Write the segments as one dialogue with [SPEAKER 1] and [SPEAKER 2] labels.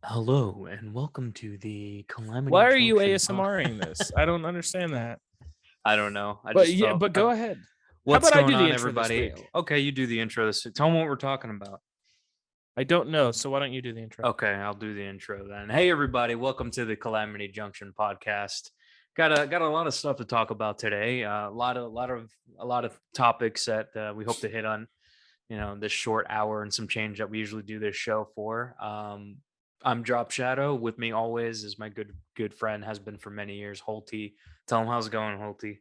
[SPEAKER 1] Hello and welcome to the
[SPEAKER 2] Why
[SPEAKER 1] Calamity
[SPEAKER 2] are you
[SPEAKER 1] Junction.
[SPEAKER 2] ASMRing this? I don't understand that.
[SPEAKER 1] I don't know. I
[SPEAKER 2] But
[SPEAKER 1] just
[SPEAKER 2] yeah,
[SPEAKER 1] felt.
[SPEAKER 2] but go ahead. How
[SPEAKER 1] What's
[SPEAKER 2] about I
[SPEAKER 1] going
[SPEAKER 2] do the
[SPEAKER 1] on,
[SPEAKER 2] intro this
[SPEAKER 1] everybody?
[SPEAKER 2] week?
[SPEAKER 1] Okay, you do the intro. Tell me what we're talking about.
[SPEAKER 2] I don't know, so why don't you do the intro?
[SPEAKER 1] Okay, I'll do the intro then. Hey, everybody! Welcome to the Calamity Junction podcast. Got a lot of stuff to talk about today. A lot of topics that we hope to hit on. This short hour and some change that we usually do this show for. I'm Drop Shadow. With me always is my good friend, has been for many years, Holty. Tell him how's it going, Holty.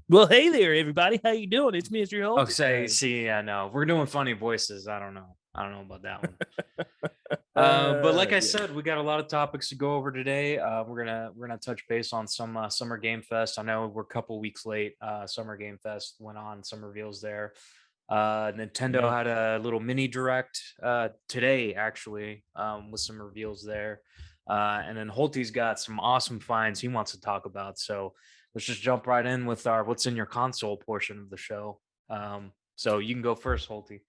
[SPEAKER 2] Well, hey there, everybody. How you doing? It's Mr.
[SPEAKER 1] Oh,
[SPEAKER 2] Holt.
[SPEAKER 1] see, yeah, no, we're doing funny voices. I don't know about that one. But like I
[SPEAKER 2] Yeah.
[SPEAKER 1] said, we got a lot of topics to go over today. We're gonna touch base on some Summer Game Fest. I know we're a couple weeks late. Summer Game Fest went on, some reveals there. Nintendo
[SPEAKER 2] Yeah.
[SPEAKER 1] had a little mini direct today, actually, with some reveals there. And then Holty's got some awesome finds he wants to talk about. So let's just jump right in with our what's in your console portion of the show. So you can go first, Holty.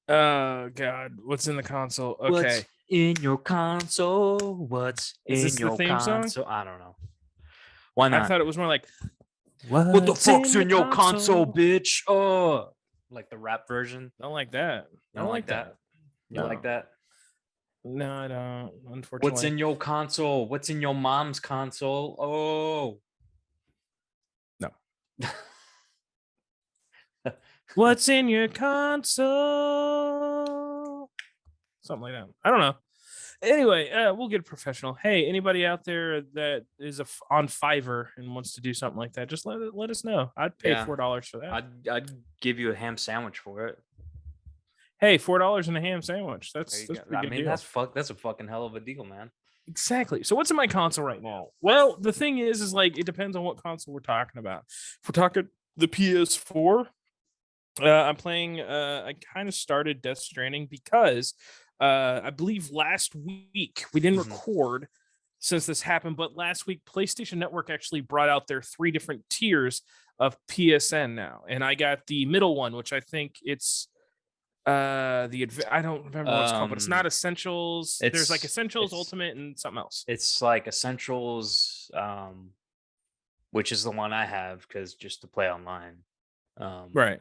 [SPEAKER 2] Oh God, what's in the console?
[SPEAKER 1] What's
[SPEAKER 2] Okay,
[SPEAKER 1] in your console? What's
[SPEAKER 2] is
[SPEAKER 1] in
[SPEAKER 2] this the
[SPEAKER 1] your
[SPEAKER 2] theme song?
[SPEAKER 1] console? I don't know. Why
[SPEAKER 2] I
[SPEAKER 1] not?
[SPEAKER 2] thought it was more like
[SPEAKER 1] What the
[SPEAKER 2] "What's
[SPEAKER 1] fuck's
[SPEAKER 2] in your
[SPEAKER 1] in your console,
[SPEAKER 2] console."
[SPEAKER 1] bitch? Oh, like the rap version.
[SPEAKER 2] Don't like that.
[SPEAKER 1] You
[SPEAKER 2] I
[SPEAKER 1] don't
[SPEAKER 2] don't
[SPEAKER 1] like
[SPEAKER 2] like
[SPEAKER 1] that?
[SPEAKER 2] that.
[SPEAKER 1] You like
[SPEAKER 2] No,
[SPEAKER 1] that?
[SPEAKER 2] no, I don't.
[SPEAKER 1] What's
[SPEAKER 2] Unfortunately,
[SPEAKER 1] in your console? What's in your mom's console? Oh.
[SPEAKER 2] no. What's in your console? Something like that. I don't know. Anyway, we'll get professional. Hey, anybody out there that is on Fiverr and wants to do something like that, just let us know. I'd pay
[SPEAKER 1] Yeah.
[SPEAKER 2] $4 for that.
[SPEAKER 1] I'd give you a ham sandwich for it.
[SPEAKER 2] Hey, $4 and a ham sandwich.
[SPEAKER 1] There
[SPEAKER 2] That's
[SPEAKER 1] you go.
[SPEAKER 2] a pretty
[SPEAKER 1] I
[SPEAKER 2] good
[SPEAKER 1] mean,
[SPEAKER 2] deal.
[SPEAKER 1] that's a fucking hell of a deal, man.
[SPEAKER 2] Exactly. So what's in my console right now? Well, the thing is like it depends on what console we're talking about. If we're talking the PS4, I'm playing. I kind of started Death Stranding because I believe last week we didn't
[SPEAKER 1] Mhm.
[SPEAKER 2] record since this happened, but last week PlayStation Network actually brought out their 3 different tiers of PSN now, and I got the middle one, which I think it's I don't remember what it's called, but it's not Essentials. There's like
[SPEAKER 1] It's
[SPEAKER 2] Essentials,
[SPEAKER 1] it's
[SPEAKER 2] Ultimate, and something else.
[SPEAKER 1] it's like Essentials, which is the one I have because just to play online. Um,
[SPEAKER 2] Right.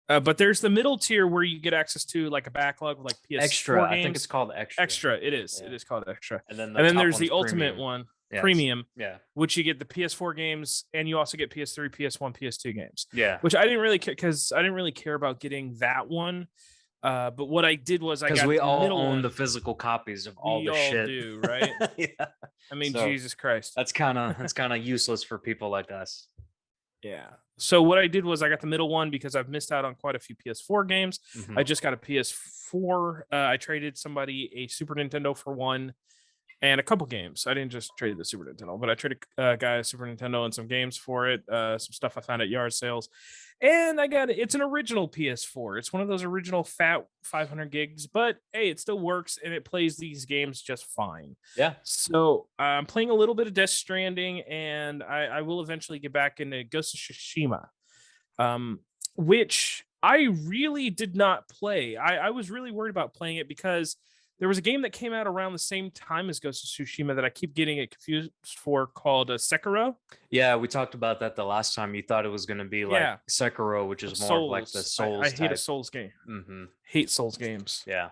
[SPEAKER 2] But there's the middle tier where you get access to like a backlog with like
[SPEAKER 1] Extra.
[SPEAKER 2] PS4
[SPEAKER 1] I think it's
[SPEAKER 2] games.
[SPEAKER 1] called extra.
[SPEAKER 2] Extra, it is. It
[SPEAKER 1] Yeah.
[SPEAKER 2] is called extra.
[SPEAKER 1] And then the
[SPEAKER 2] And then
[SPEAKER 1] top
[SPEAKER 2] there's
[SPEAKER 1] one's
[SPEAKER 2] the ultimate
[SPEAKER 1] premium.
[SPEAKER 2] one,
[SPEAKER 1] Yes.
[SPEAKER 2] premium,
[SPEAKER 1] Yeah.
[SPEAKER 2] which you get the PS4 games and you also get PS3, PS1, PS2 games.
[SPEAKER 1] Yeah.
[SPEAKER 2] Which I didn't really care because I didn't really care about getting that one. But what I did was I
[SPEAKER 1] Because
[SPEAKER 2] got
[SPEAKER 1] we
[SPEAKER 2] the
[SPEAKER 1] all
[SPEAKER 2] middle
[SPEAKER 1] own
[SPEAKER 2] one.
[SPEAKER 1] the physical copies of all
[SPEAKER 2] We
[SPEAKER 1] the
[SPEAKER 2] all
[SPEAKER 1] shit.
[SPEAKER 2] do, right?
[SPEAKER 1] Yeah.
[SPEAKER 2] I mean,
[SPEAKER 1] So
[SPEAKER 2] Jesus Christ.
[SPEAKER 1] that's kind of useless for people like us.
[SPEAKER 2] Yeah. So what I did was I got the middle one because I've missed out on quite a few PS4 games.
[SPEAKER 1] Mhm.
[SPEAKER 2] I just got a PS4. I traded somebody a Super Nintendo for one and a couple games. I didn't just trade the Super Nintendo, but I traded a guy a Super Nintendo and some games for it. Some stuff I found at yard sales. And I got it. It's an original PS4. It's one of those original fat 500 gigs, but hey, it still works and it plays these games just fine.
[SPEAKER 1] Yeah.
[SPEAKER 2] So I'm playing a little bit of Death Stranding, and I will eventually get back into Ghost of Tsushima, um, which I really did not play. I was really worried about playing it because there was a game that came out around the same time as Ghost of Tsushima that I keep getting it confused for called Sekiro.
[SPEAKER 1] Yeah, we talked about that the last time. You thought it was going to be like
[SPEAKER 2] Yeah,
[SPEAKER 1] Sekiro, which is more of like the
[SPEAKER 2] Souls. I
[SPEAKER 1] Souls
[SPEAKER 2] hate a
[SPEAKER 1] type.
[SPEAKER 2] Souls game.
[SPEAKER 1] Hmm.
[SPEAKER 2] Hate Souls games.
[SPEAKER 1] Yeah.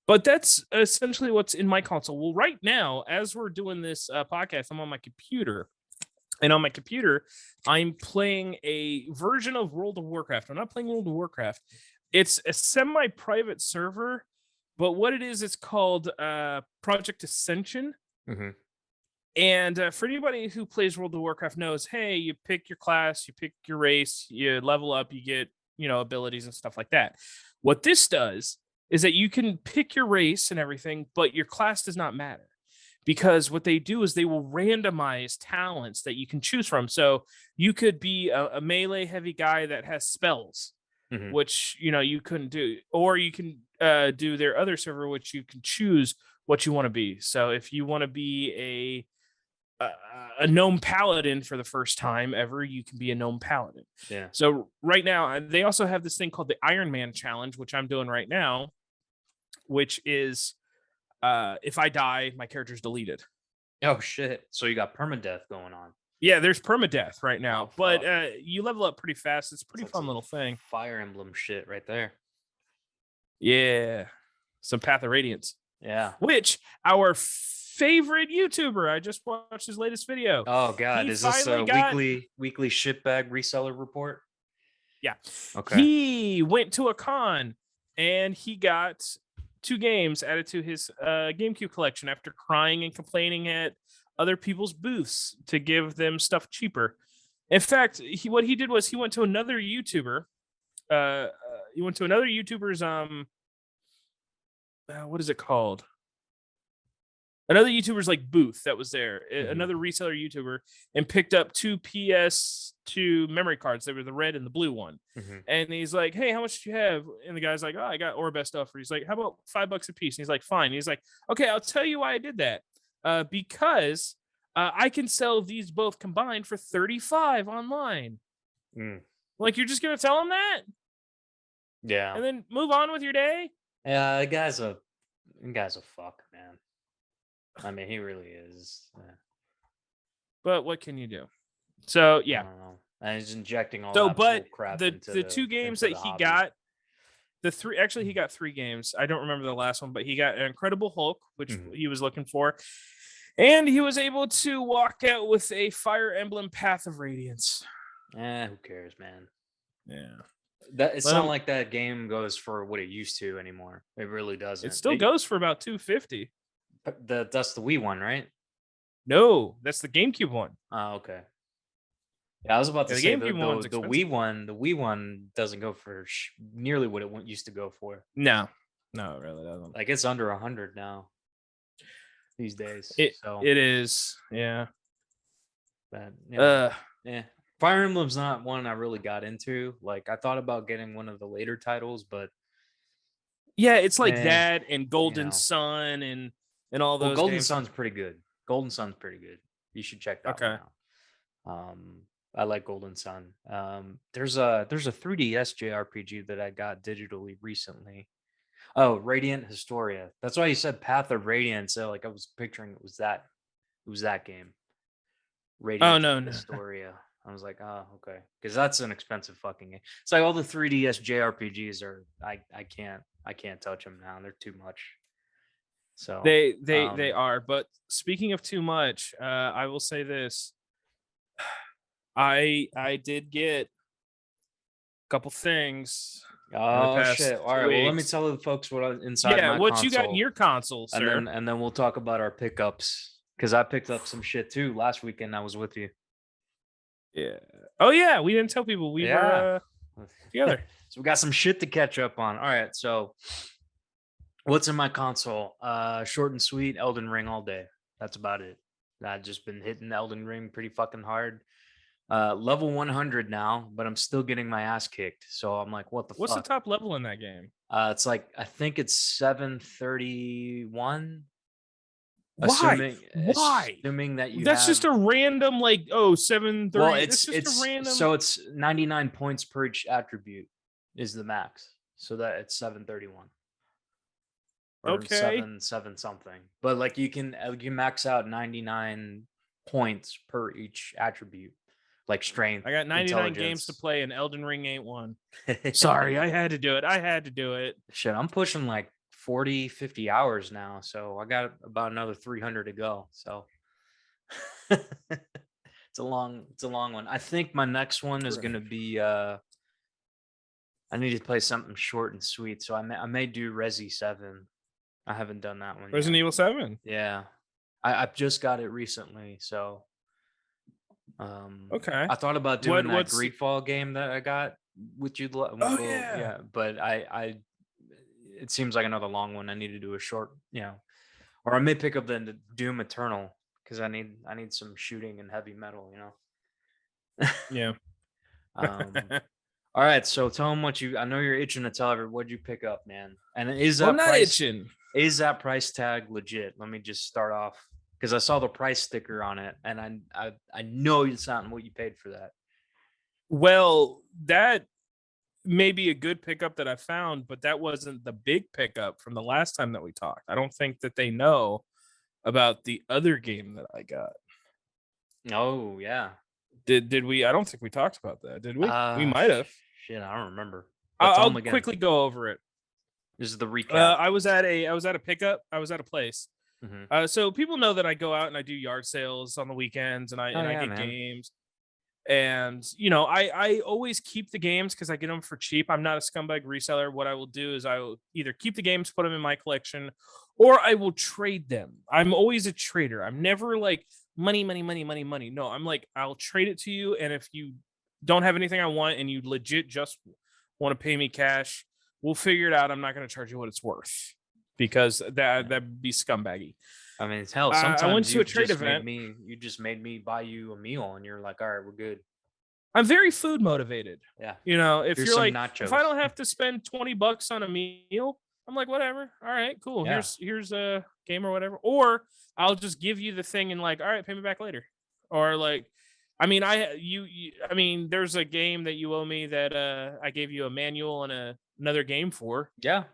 [SPEAKER 2] But that's essentially what's in my console. Well, right now, as we're doing this podcast, I'm on my computer. And on my computer, I'm playing a version of World of Warcraft. I'm not playing World of Warcraft. It's a semi-private server, but what it is, it's called Project Ascension.
[SPEAKER 1] Hmm.
[SPEAKER 2] And for anybody who plays World of Warcraft knows, hey, you pick your class, you pick your race, you level up, you get, abilities and stuff like that. What this does is that you can pick your race and everything, but your class does not matter because what they do is they will randomize talents that you can choose from. So you could be a melee heavy guy that has spells,
[SPEAKER 1] Hmm.
[SPEAKER 2] which you couldn't do, or you can do their other server, which you can choose what you want to be. So if you want to be a gnome paladin for the first time ever, you can be a gnome paladin.
[SPEAKER 1] Yeah.
[SPEAKER 2] So right now they also have this thing called the Iron Man challenge, which I'm doing right now, which is if I die, my character's deleted.
[SPEAKER 1] Oh shit! So you got permadeath going on.
[SPEAKER 2] Yeah, there's permadeath right now,
[SPEAKER 1] Oh
[SPEAKER 2] but
[SPEAKER 1] fuck!
[SPEAKER 2] you level up pretty fast. It's a pretty
[SPEAKER 1] That's
[SPEAKER 2] fun
[SPEAKER 1] some
[SPEAKER 2] little thing.
[SPEAKER 1] Fire Emblem shit right there.
[SPEAKER 2] Yeah, some Path of Radiance,
[SPEAKER 1] Yeah.
[SPEAKER 2] which our favorite YouTuber, I just watched his latest video.
[SPEAKER 1] Oh god,
[SPEAKER 2] He
[SPEAKER 1] is this
[SPEAKER 2] finally
[SPEAKER 1] a
[SPEAKER 2] got,
[SPEAKER 1] weekly shitbag reseller report?
[SPEAKER 2] yeah,
[SPEAKER 1] Okay.
[SPEAKER 2] he went to a con and he got 2 games added to his GameCube collection after crying and complaining at other people's booths to give them stuff cheaper. In fact, what he did was he went to another YouTuber. He went to another YouTuber's what is it called? Another YouTuber's like booth that was there, another reseller YouTuber, and picked up 2 PS2 memory cards. They were the red and the blue one. And he's like, "Hey, how much do you have?" And the guy's like, "Oh, I got Orbe stuff." He's like, "How about $5 a piece?" And he's like, "Fine." And he's like, "Okay, I'll tell you why I did that. Because I can sell these both combined for 35 online."
[SPEAKER 1] Mm.
[SPEAKER 2] Like, you're just gonna tell him that
[SPEAKER 1] Yeah.
[SPEAKER 2] and then move on with your day?
[SPEAKER 1] Yeah, the guy's a fuck, man. I mean, he really is.
[SPEAKER 2] But what can you do? So
[SPEAKER 1] I
[SPEAKER 2] yeah.
[SPEAKER 1] don't know. And he's injecting all
[SPEAKER 2] So,
[SPEAKER 1] that
[SPEAKER 2] but
[SPEAKER 1] bull crap
[SPEAKER 2] the
[SPEAKER 1] into
[SPEAKER 2] the 2 games
[SPEAKER 1] into
[SPEAKER 2] that
[SPEAKER 1] the
[SPEAKER 2] he
[SPEAKER 1] hobby.
[SPEAKER 2] got, he got 3 games. I don't remember the last one, but he got an Incredible Hulk, which he was looking for, and he was able to walk out with a Fire Emblem Path of Radiance.
[SPEAKER 1] Who cares, man?
[SPEAKER 2] Yeah,
[SPEAKER 1] It's not like that game goes for what it used to anymore. It really doesn't.
[SPEAKER 2] it still goes for about $250.
[SPEAKER 1] That's the Wii one, right?
[SPEAKER 2] No, that's the GameCube one.
[SPEAKER 1] Oh, okay. Yeah, I was about to
[SPEAKER 2] Yeah, the
[SPEAKER 1] say
[SPEAKER 2] GameCube one's
[SPEAKER 1] the
[SPEAKER 2] expensive.
[SPEAKER 1] Wii one doesn't go for nearly what it used to go for.
[SPEAKER 2] No, it really doesn't.
[SPEAKER 1] Like it's under 100 now these days.
[SPEAKER 2] It
[SPEAKER 1] So
[SPEAKER 2] it is, yeah.
[SPEAKER 1] but yeah. Fire Emblem's not one I really got into. Like I thought about getting one of the later titles, but
[SPEAKER 2] Yeah, it's like
[SPEAKER 1] eh,
[SPEAKER 2] that and Golden Sun and all
[SPEAKER 1] well,
[SPEAKER 2] those
[SPEAKER 1] Golden
[SPEAKER 2] games.
[SPEAKER 1] Sun's pretty good. Golden Sun's pretty good. You should check that one
[SPEAKER 2] Okay.
[SPEAKER 1] out. I like Golden Sun. There's a 3DS JRPG that I got digitally recently. Oh, Radiant Historia. That's why you said Path of Radiance. So like I was picturing it was that game.
[SPEAKER 2] Oh,
[SPEAKER 1] Radiant
[SPEAKER 2] no.
[SPEAKER 1] Historia. I was like, oh, okay. Because that's an expensive fucking game. It's like all the 3DS JRPGs are I can't touch them now. They're too much. So
[SPEAKER 2] They are. But speaking of too much, I will say this. I did get a couple things in the
[SPEAKER 1] Oh
[SPEAKER 2] past
[SPEAKER 1] shit! All
[SPEAKER 2] 2
[SPEAKER 1] right. Well, let me
[SPEAKER 2] weeks.
[SPEAKER 1] tell the folks what inside
[SPEAKER 2] Yeah,
[SPEAKER 1] my
[SPEAKER 2] what you got in
[SPEAKER 1] console,
[SPEAKER 2] your console, sir?
[SPEAKER 1] and then we'll talk about our pickups because I picked up some shit too last weekend. I was with you.
[SPEAKER 2] Yeah. Oh yeah, we didn't tell people we
[SPEAKER 1] Yeah.
[SPEAKER 2] were together.
[SPEAKER 1] So we got some shit to catch up on. All right. So what's in my console? Short and sweet. Elden Ring all day. That's about it. I've just been hitting Elden Ring pretty fucking hard. Level 100 now, but I'm still getting my ass kicked. So I'm like, what the
[SPEAKER 2] What's the
[SPEAKER 1] fuck?
[SPEAKER 2] top level in that game?
[SPEAKER 1] It's like I think it's 731.
[SPEAKER 2] Why? Why?
[SPEAKER 1] Assuming that you
[SPEAKER 2] That's just
[SPEAKER 1] have
[SPEAKER 2] a random, like, oh, 730.
[SPEAKER 1] well,
[SPEAKER 2] That's just a random.
[SPEAKER 1] so it's 99 points per each attribute is the max. So that it's 731 or
[SPEAKER 2] Okay.
[SPEAKER 1] seven something. But like you max out 99 points per each attribute, like strength,
[SPEAKER 2] I got 99 games to play, and Elden Ring ain't one. Sorry, I had to do it.
[SPEAKER 1] Shit, I'm pushing like 40, 50 hours now. So I got about another 300 to go. So it's a long one. I think my next one is gonna be I need to play something short and sweet. So I may do Resi 7. I haven't done that one
[SPEAKER 2] Resident
[SPEAKER 1] yet.
[SPEAKER 2] Evil 7.
[SPEAKER 1] Yeah. I've just got it recently, so
[SPEAKER 2] Okay.
[SPEAKER 1] I thought about doing that
[SPEAKER 2] What's
[SPEAKER 1] Greedfall game that I got with you.
[SPEAKER 2] Oh yeah.
[SPEAKER 1] But I it seems like another long one. I need to do a short, or I may pick up the Doom Eternal because I need some shooting and heavy metal,
[SPEAKER 2] Yeah.
[SPEAKER 1] All right, so tell them what I know you're itching to tell everyone what'd you pick up, man. And
[SPEAKER 2] I'm not itching.
[SPEAKER 1] is that price tag legit? Let me just start off because I saw the price sticker on it, and I know it's not what you paid for that.
[SPEAKER 2] Well, that may be a good pickup that I found, but that wasn't the big pickup from the last time that we talked. I don't think that they know about the other game that I got.
[SPEAKER 1] Oh yeah.
[SPEAKER 2] Did we? I don't think we talked about that, did we? We might have.
[SPEAKER 1] Shit, I don't remember. But tell
[SPEAKER 2] I'll
[SPEAKER 1] them again.
[SPEAKER 2] quickly go over it.
[SPEAKER 1] This is the recap.
[SPEAKER 2] I was at a pickup. I was at a place.
[SPEAKER 1] Mhm.
[SPEAKER 2] So people know that I go out and I do yard sales on the weekends, and
[SPEAKER 1] Oh
[SPEAKER 2] I
[SPEAKER 1] yeah,
[SPEAKER 2] get
[SPEAKER 1] man.
[SPEAKER 2] games. And I always keep the games because I get them for cheap. I'm not a scumbag reseller. What I will do is I will either keep the games, put them in my collection, or I will trade them. I'm always a trader. I'm never like money, money, money, money, money. No, I'm like, I'll trade it to you, and if you don't have anything I want and you legit just want to pay me cash, we'll figure it out. I'm not going to charge you what it's worth because that'd be scumbaggy.
[SPEAKER 1] I mean, it's hell.
[SPEAKER 2] I went
[SPEAKER 1] Sometimes
[SPEAKER 2] to a trade event.
[SPEAKER 1] you just made me buy you a meal, and you're like, all right, we're good.
[SPEAKER 2] I'm very food motivated.
[SPEAKER 1] Yeah.
[SPEAKER 2] You know, if
[SPEAKER 1] Here's
[SPEAKER 2] you're
[SPEAKER 1] some
[SPEAKER 2] like, if I
[SPEAKER 1] nachos.
[SPEAKER 2] don't have to spend $20 on a meal, I'm like, whatever. All right, cool.
[SPEAKER 1] Yeah.
[SPEAKER 2] Here's a game or whatever. Or I'll just give you the thing and like, all right, pay me back later. Or like, I mean, I mean, there's a game that you owe me that I gave you a manual and another game for.
[SPEAKER 1] Yeah.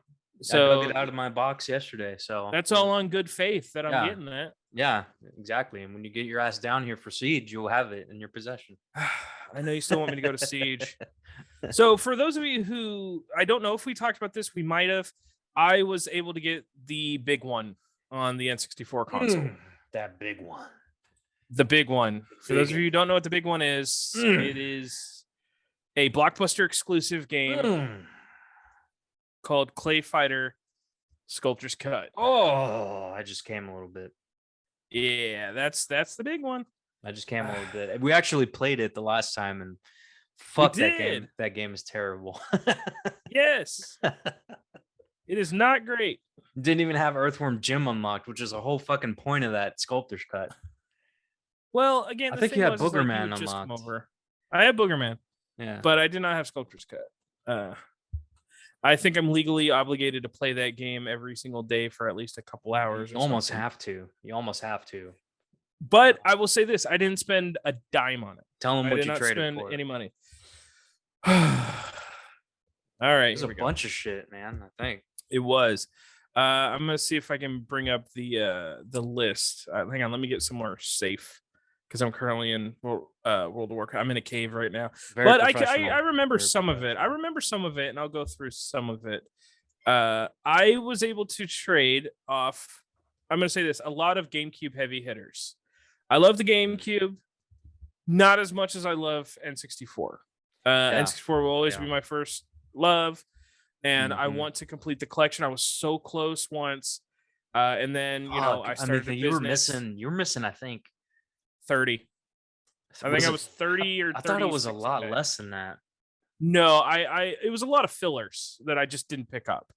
[SPEAKER 1] I dug
[SPEAKER 2] So
[SPEAKER 1] it out of my box yesterday. So
[SPEAKER 2] that's all on good faith that I'm
[SPEAKER 1] yeah.
[SPEAKER 2] getting that.
[SPEAKER 1] Yeah, exactly. And when you get your ass down here for Siege, you'll have it in your possession.
[SPEAKER 2] I know you still want me to go to Siege. So for those of you who, I don't know if we talked about this, we might have. I was able to get the big one on the N64 console.
[SPEAKER 1] That big one.
[SPEAKER 2] The big one. For those of you who don't know what the big one is, it is a Blockbuster exclusive game called Clay Fighter Sculptor's Cut.
[SPEAKER 1] Oh, I just came a little bit.
[SPEAKER 2] Yeah, that's the big one.
[SPEAKER 1] I just came a little bit. We actually played it the last time, and fuck that game. That game is terrible.
[SPEAKER 2] Yes. It is not great.
[SPEAKER 1] Didn't even have Earthworm Jim unlocked, which is a whole fucking point of that Sculptor's Cut.
[SPEAKER 2] Well, again,
[SPEAKER 1] I
[SPEAKER 2] the
[SPEAKER 1] think
[SPEAKER 2] thing
[SPEAKER 1] you had
[SPEAKER 2] was, is, like,
[SPEAKER 1] Booger
[SPEAKER 2] you
[SPEAKER 1] Man
[SPEAKER 2] would just come
[SPEAKER 1] unlocked.
[SPEAKER 2] over. I had Booger Man,
[SPEAKER 1] Yeah.
[SPEAKER 2] but I did not have Sculptor's Cut. I think I'm legally obligated to play that game every single day for at least a couple hours.
[SPEAKER 1] You almost have to. You almost have to.
[SPEAKER 2] But I will say this: I didn't spend a dime on it.
[SPEAKER 1] Tell them
[SPEAKER 2] I
[SPEAKER 1] what
[SPEAKER 2] did
[SPEAKER 1] you
[SPEAKER 2] not
[SPEAKER 1] traded
[SPEAKER 2] spend
[SPEAKER 1] for.
[SPEAKER 2] any money. All right,
[SPEAKER 1] There's a bunch of shit, man. I think
[SPEAKER 2] it was. I'm gonna see if I can bring up the list. Hang on, let me get somewhere safe because I'm currently in World of Warcraft. I'm in a cave right now, but I remember some of it. I remember some of it, and I'll go through some of it. I was able to trade off. I'm gonna say this: a lot of GameCube heavy hitters. I love the GameCube, not as much as I love N64. N64 will always be my first love, and I want to complete the collection. I was so close once, and then I started.
[SPEAKER 1] I mean, you were missing. I think
[SPEAKER 2] 30. I think I was 30 or 30.
[SPEAKER 1] I thought it was a lot less than that.
[SPEAKER 2] No, it was a lot of fillers that I just didn't pick up.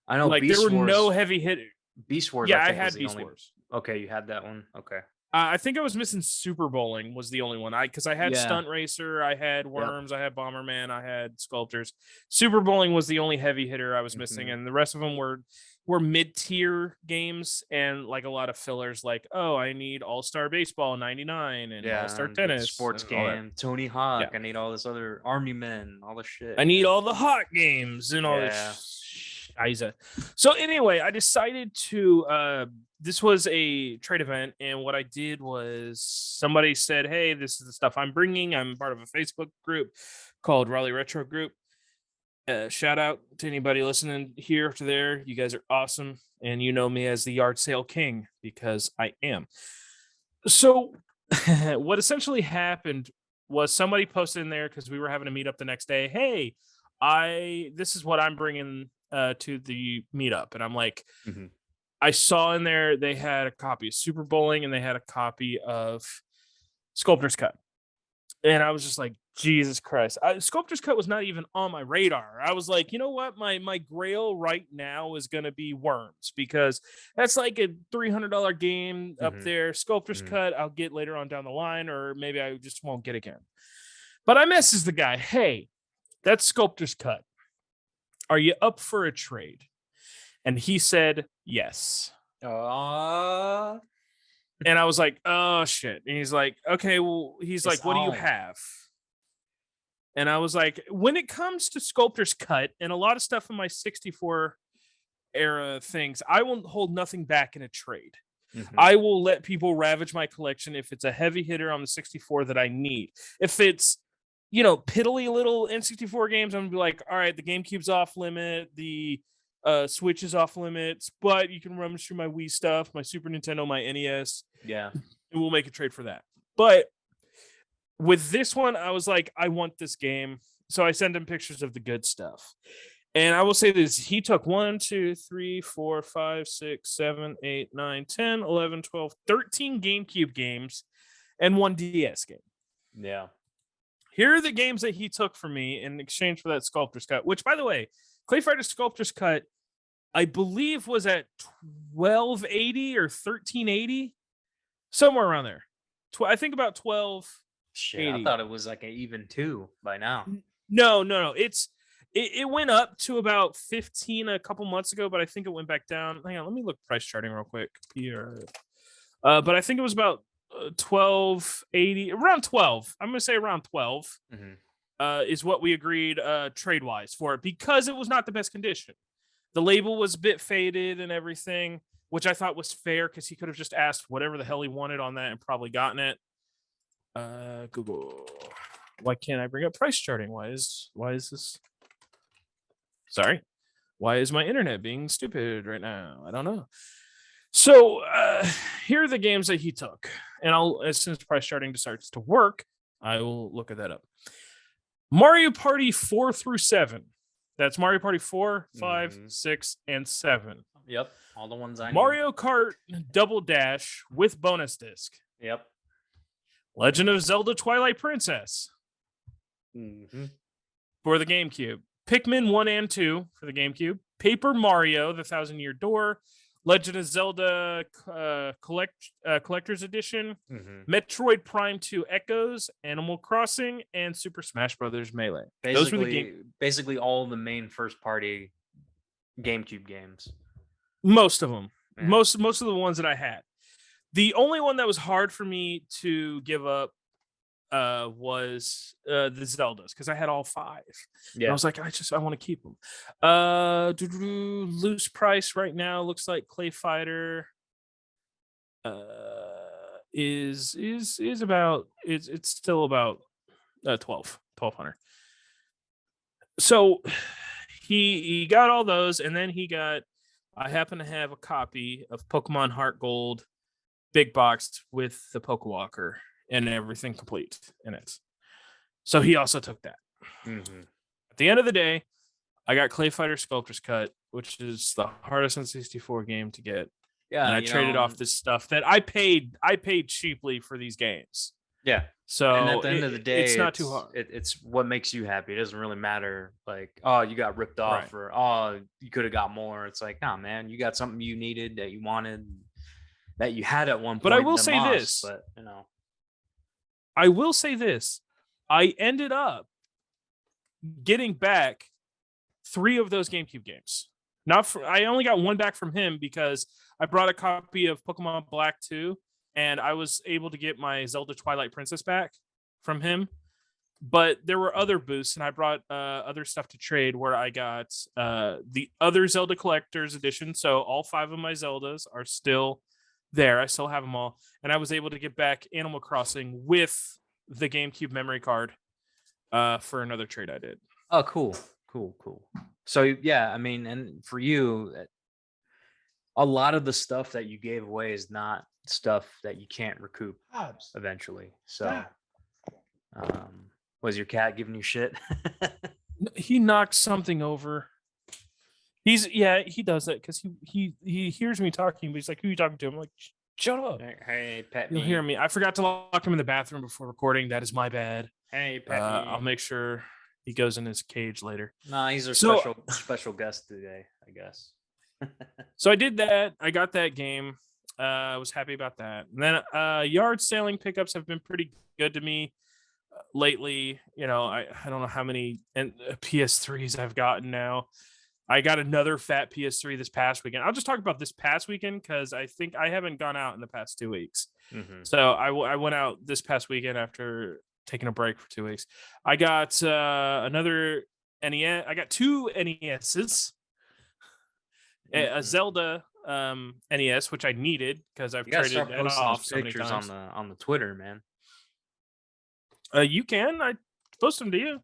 [SPEAKER 1] I know,
[SPEAKER 2] like there were no heavy hitters.
[SPEAKER 1] Beast Wars.
[SPEAKER 2] Yeah, I had Beast Wars.
[SPEAKER 1] Okay, you had that one. Okay.
[SPEAKER 2] I think I was missing Super Bowling was the only one. Because I had Stunt Racer, I had Worms, I had Bomberman, I had Sculptors. Super Bowling was the only heavy hitter I was missing, and the rest of them were mid-tier games and like a lot of fillers. Like, oh, I need All-Star Baseball 99 and All-Star Tennis,
[SPEAKER 1] sports game, Tony Hawk. I need all this other Army Men, all the shit.
[SPEAKER 2] I need all the hot games and all this. So anyway, I decided to this was a trade event, and what I did was somebody said, hey, this is the stuff I'm bringing. I'm part of a Facebook group called Raleigh Retro Group. Shout out to anybody listening here to there. You guys are awesome, and you know me as the yard sale king because I am. So what essentially happened was somebody posted in there because we were having a meetup the next day. Hey, this is what I'm bringing to the meetup, and I'm like, I saw in there they had a copy of Super Bowling and they had a copy of Sculptor's Cut, and I was just like, Jesus Christ! Sculptor's Cut was not even on my radar. I was like, you know what, my grail right now is gonna be Worms because that's like a $300 game up there. Sculptor's Cut I'll get later on down the line, or maybe I just won't get again. But I messaged the guy, hey, that's Sculptor's Cut. Are you up for a trade? And he said yes. And I was like, oh shit. And he's like, okay, well, he's like, what do you have? And I was like, when it comes to Sculptor's Cut and a lot of stuff in my 64 era things, I will hold nothing back in a trade.
[SPEAKER 1] Mhm.
[SPEAKER 2] I will let people ravage my collection if it's a heavy hitter on the 64 that I need. If it's, piddly little N64 games, I'm gonna be like, all right, the GameCube's off limit, the Switch is off limits, but you can rummage through my Wii stuff, my Super Nintendo, my NES,
[SPEAKER 1] Yeah.
[SPEAKER 2] and we'll make a trade for that. But with this one, I was like, I want this game. So I sent him pictures of the good stuff. And I will say this, he took 1, 2, 3, 4, 5, 6, 7, 8, 9, 10, 11, 12, 13 GameCube games and 1 DS game.
[SPEAKER 1] Yeah.
[SPEAKER 2] Here are the games that he took from me in exchange for that Sculptor's Cut, which, by the way, Clay Fighter Sculptor's Cut, I believe, was at 1280 or 1380, somewhere around there. I think about 12.
[SPEAKER 1] Shit, I
[SPEAKER 2] 80.
[SPEAKER 1] thought it was like an even 2 by now.
[SPEAKER 2] No. It went up to about 15 a couple months ago, but I think it went back down. Hang on, let me look price charting real quick. But I think it was about 1280, around 12. I'm gonna say around 12
[SPEAKER 1] Mhm.
[SPEAKER 2] is what we agreed trade wise for it, because it was not the best condition. The label was a bit faded and everything, which I thought was fair because he could have just asked whatever the hell he wanted on that and probably gotten it. Google. Why can't I bring up price charting? Why is this? Sorry. Why is my internet being stupid right now? I don't know. So here are the games that he took, and as soon as price charting starts to work, I will look at that up. Mario Party 4 through 7. That's Mario Party 4, 5, 6, and 7.
[SPEAKER 1] Yep. All the ones I need.
[SPEAKER 2] Mario Kart Double Dash with bonus disc.
[SPEAKER 1] Yep.
[SPEAKER 2] Legend of Zelda Twilight Princess for the GameCube. Pikmin 1 and 2 for the GameCube. Paper Mario, The Thousand Year Door. Legend of Zelda Collector's Edition. Metroid Prime 2 Echoes. Animal Crossing. And Super Smash Brothers Melee. Those were the
[SPEAKER 1] basically all the main first-party GameCube games.
[SPEAKER 2] Most of them.
[SPEAKER 1] Yeah.
[SPEAKER 2] Most of the ones that I had. The only one that was hard for me to give up was the Zeldas, because I had all 5. Yeah. And I was like, I want to keep them. Loose price right now looks like Clay Fighter is about it's still about 1200. So he got all those, and then I happen to have a copy of Pokemon Heart Gold big boxed with the Pokewalker and everything complete in it. So he also took that. At the end of the day, I got Clay Fighter Sculptor's Cut, which is the hardest N64 game to get. Yeah, and I traded off this stuff that I paid cheaply for these games.
[SPEAKER 1] Yeah.
[SPEAKER 2] So
[SPEAKER 1] and at the end of the day,
[SPEAKER 2] it's not too hard.
[SPEAKER 1] It's what makes you happy. It doesn't really matter, like, oh, you got ripped off, or oh, you could have got more. It's like, nah, man, you got something you needed, that you wanted, that you had at one point.
[SPEAKER 2] But I will say this.
[SPEAKER 1] But
[SPEAKER 2] I will say this. I ended up getting back 3 of those GameCube games. I only got 1 back from him because I brought a copy of Pokemon Black 2, and I was able to get my Zelda Twilight Princess back from him. But there were other boosts, and I brought other stuff to trade where I got the other Zelda Collector's Edition. So all 5 of my Zeldas are still there. I still have them all. And I was able to get back Animal Crossing with the GameCube memory card for another trade I did.
[SPEAKER 1] Oh, cool. So, yeah, I mean, and for you, a lot of the stuff that you gave away is not stuff that you can't recoup eventually. So, was your cat giving you shit?
[SPEAKER 2] He knocked something over. He does that because he hears me talking, but he's like, "Who are you talking to?" I'm like, "Shut up."
[SPEAKER 1] Hey, pet
[SPEAKER 2] You'll hear me. I forgot to lock him in the bathroom before recording. That is my bad.
[SPEAKER 1] Hey, pet
[SPEAKER 2] I'll make sure he goes in his cage later.
[SPEAKER 1] Nah, he's our special guest today, I guess.
[SPEAKER 2] So I did that. I got that game. I was happy about that. And then yard sailing pickups have been pretty good to me lately. I don't know how many PS3s I've gotten now. I got another fat PS3 this past weekend. I'll just talk about this past weekend because I think I haven't gone out in the past 2 weeks. So I went out this past weekend after taking a break for 2 weeks. I got another NES. I got 2 NESs. A Zelda NES, which I needed because I've
[SPEAKER 1] You gotta
[SPEAKER 2] traded
[SPEAKER 1] start
[SPEAKER 2] that
[SPEAKER 1] posting those
[SPEAKER 2] off so many
[SPEAKER 1] pictures
[SPEAKER 2] times.
[SPEAKER 1] on the Twitter, man.
[SPEAKER 2] You can. I post them to you.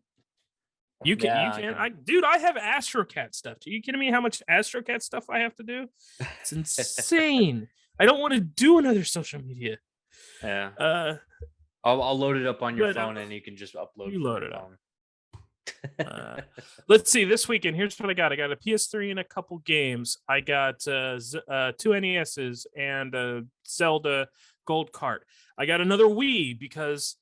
[SPEAKER 2] You can. You
[SPEAKER 1] Yeah, I
[SPEAKER 2] can.
[SPEAKER 1] can.
[SPEAKER 2] Dude, I have AstroCat stuff. Are you kidding me? How much AstroCat stuff I have to do? It's insane. I don't want to do another social media.
[SPEAKER 1] Yeah,
[SPEAKER 2] Uh,
[SPEAKER 1] I'll load it up on your
[SPEAKER 2] but
[SPEAKER 1] phone, and you can just upload
[SPEAKER 2] you
[SPEAKER 1] from
[SPEAKER 2] load
[SPEAKER 1] your
[SPEAKER 2] it up.
[SPEAKER 1] phone.
[SPEAKER 2] Let's see. This weekend, here's what I got. I got a PS3 and a couple games. I got 2 NESs and a Zelda Gold Cart. I got another Wii because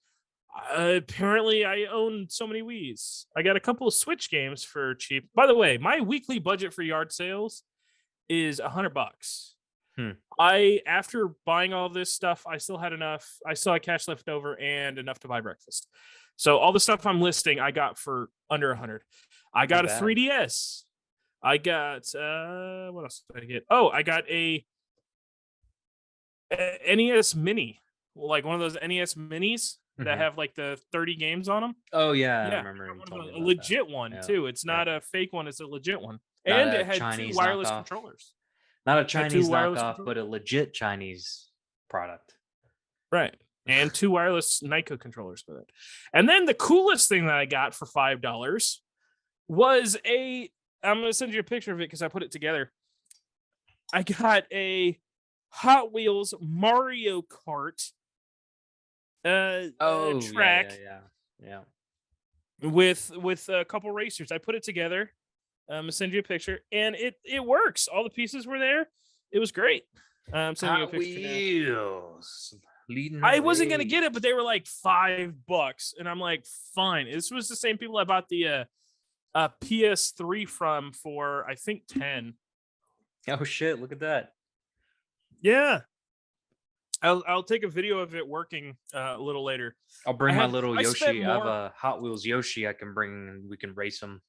[SPEAKER 2] apparently I own so many Wiis. I got a couple of Switch games for cheap. By the way, my weekly budget for yard sales is $100.
[SPEAKER 1] Hmm.
[SPEAKER 2] After buying all this stuff, I still had enough. I still had cash left over and enough to buy breakfast. So all the stuff I'm listing, I got for under 100. I got a
[SPEAKER 1] bad.
[SPEAKER 2] 3DS. I got what else did I get? Oh, I got a NES Mini, like one of those NES Minis that
[SPEAKER 1] Mhm.
[SPEAKER 2] have like the 30 games on them.
[SPEAKER 1] Oh yeah, I
[SPEAKER 2] Yeah,
[SPEAKER 1] remember you told me
[SPEAKER 2] a
[SPEAKER 1] about
[SPEAKER 2] legit
[SPEAKER 1] that.
[SPEAKER 2] one
[SPEAKER 1] Yeah,
[SPEAKER 2] too. It's
[SPEAKER 1] yeah.
[SPEAKER 2] not a fake one; it's a legit one,
[SPEAKER 1] Not
[SPEAKER 2] and
[SPEAKER 1] a
[SPEAKER 2] it had 2
[SPEAKER 1] Chinese
[SPEAKER 2] wireless
[SPEAKER 1] knockoff.
[SPEAKER 2] controllers.
[SPEAKER 1] Not a
[SPEAKER 2] Had 2
[SPEAKER 1] Chinese
[SPEAKER 2] wireless
[SPEAKER 1] knockoff,
[SPEAKER 2] controllers.
[SPEAKER 1] but a legit Chinese product.
[SPEAKER 2] Right. And 2 wireless Nyko controllers with it. And then the coolest thing that I got for $5 was I'm going to send you a picture of it because I put it together. I got a Hot Wheels Mario Kart track
[SPEAKER 1] yeah.
[SPEAKER 2] with a couple racers. I put it together. I'm going to send you a picture, and it works. All the pieces were there. It was great. I'm sending you a
[SPEAKER 1] Hot
[SPEAKER 2] picture now.
[SPEAKER 1] Wheels leading the
[SPEAKER 2] I wasn't gonna get
[SPEAKER 1] way.
[SPEAKER 2] it, but they were like $5, and I'm like, fine. This was the same people I bought the PS3 from for I think 10.
[SPEAKER 1] Oh shit! Look at that.
[SPEAKER 2] Yeah, I'll take a video of it working a little later.
[SPEAKER 1] I'll bring my little
[SPEAKER 2] I spent
[SPEAKER 1] Yoshi. I have
[SPEAKER 2] more.
[SPEAKER 1] a Hot Wheels Yoshi I can bring, and we can race him.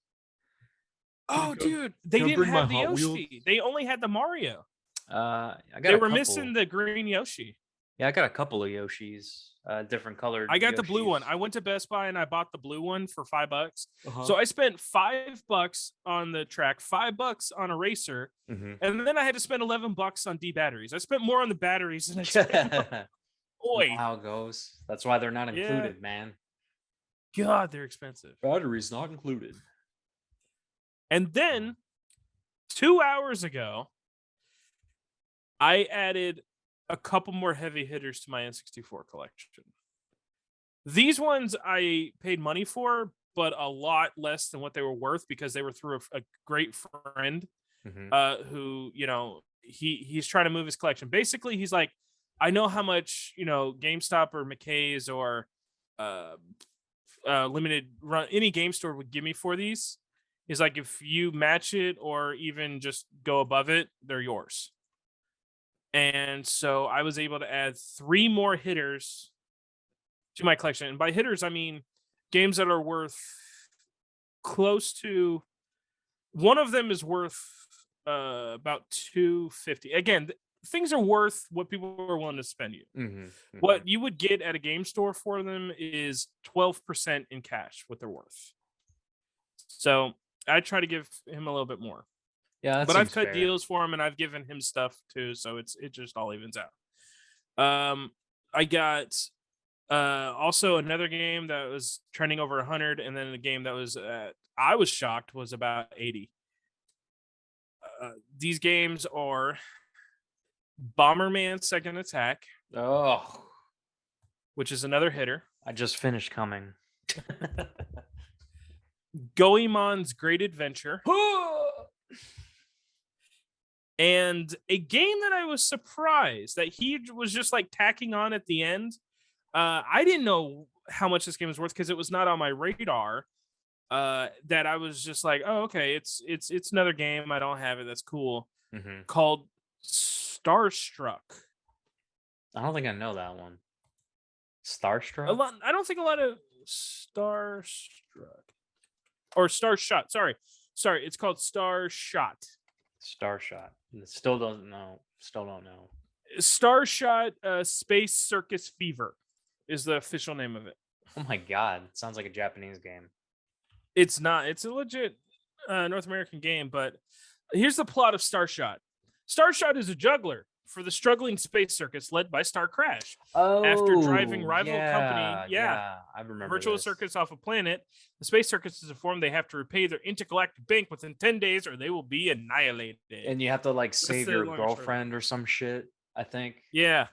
[SPEAKER 2] Oh, dude, they didn't
[SPEAKER 1] bring my
[SPEAKER 2] have the
[SPEAKER 1] Hot Wheels?
[SPEAKER 2] Yoshi. They only had the Mario.
[SPEAKER 1] I got
[SPEAKER 2] They
[SPEAKER 1] a
[SPEAKER 2] were
[SPEAKER 1] couple.
[SPEAKER 2] missing the green Yoshi.
[SPEAKER 1] Yeah, I got a couple of Yoshis, different colored.
[SPEAKER 2] I got the blue one.
[SPEAKER 1] Yoshis.
[SPEAKER 2] I went to Best Buy and I bought the blue one for $5.
[SPEAKER 1] Uh-huh.
[SPEAKER 2] So I spent $5 on the track, $5 on a racer,
[SPEAKER 1] Mhm.
[SPEAKER 2] and then I had to spend $11 on D batteries. I spent more on the batteries than I spent. Boy,
[SPEAKER 1] how it goes. That's why they're not
[SPEAKER 2] Yeah.
[SPEAKER 1] included, man.
[SPEAKER 2] God, they're expensive.
[SPEAKER 1] Batteries not included.
[SPEAKER 2] And then 2 hours ago, I added a couple more heavy hitters to my N64 collection. These ones I paid money for, but a lot less than what they were worth because they were through a great friend
[SPEAKER 1] Mhm.
[SPEAKER 2] who, he's trying to move his collection. Basically, he's like, I know how much, GameStop or McKay's or limited run, any game store would give me for these. He's like, if you match it or even just go above it, they're yours. And so I was able to add 3 more hitters to my collection. And by hitters, I mean games that are worth close to, one of them is worth about $250. Again, things are worth what people are willing to spend you.
[SPEAKER 1] Mhm.
[SPEAKER 2] What you would get at a game store for them is 12% in cash, what they're worth. So I try to give him a little bit more.
[SPEAKER 1] Yeah, that
[SPEAKER 2] But I've
[SPEAKER 1] seems
[SPEAKER 2] cut
[SPEAKER 1] fair.
[SPEAKER 2] deals for him and I've given him stuff too, so it just all evens out. I got also another game that was trending over 100, and then a game that was I was shocked was about 80. These games are Bomberman Second Attack,
[SPEAKER 1] Oh,
[SPEAKER 2] which is another hitter.
[SPEAKER 1] I just finished coming.
[SPEAKER 2] Goemon's Great Adventure, and a game that I was surprised that he was just like tacking on at the end. I didn't know how much this game was worth because it was not on my radar. That I was just like, oh, okay, it's another game. I don't have it. That's cool.
[SPEAKER 1] Mhm.
[SPEAKER 2] Called Starstruck.
[SPEAKER 1] I don't think I know that one.
[SPEAKER 2] A
[SPEAKER 1] Starstruck.
[SPEAKER 2] lot. I don't think a lot of Starstruck or Starshot. Sorry. It's called Starshot.
[SPEAKER 1] Starshot. Still don't know.
[SPEAKER 2] Starshot Space Circus Fever is the official name of it.
[SPEAKER 1] Oh my god, it sounds like a Japanese game.
[SPEAKER 2] It's not. It's a legit North American game, but here's the plot of Starshot. Starshot is a juggler for the struggling space circus led by Star Crash. After driving
[SPEAKER 1] Oh,
[SPEAKER 2] rival company,
[SPEAKER 1] yeah,
[SPEAKER 2] yeah,
[SPEAKER 1] yeah, I remember
[SPEAKER 2] virtual
[SPEAKER 1] this.
[SPEAKER 2] circus off a planet, the space circus is informed they have to repay their intergalactic bank within 10 days or they will be annihilated.
[SPEAKER 1] And you have to like
[SPEAKER 2] That's
[SPEAKER 1] save
[SPEAKER 2] the
[SPEAKER 1] your
[SPEAKER 2] long and short of it.
[SPEAKER 1] girlfriend or some shit, I think.
[SPEAKER 2] Yeah.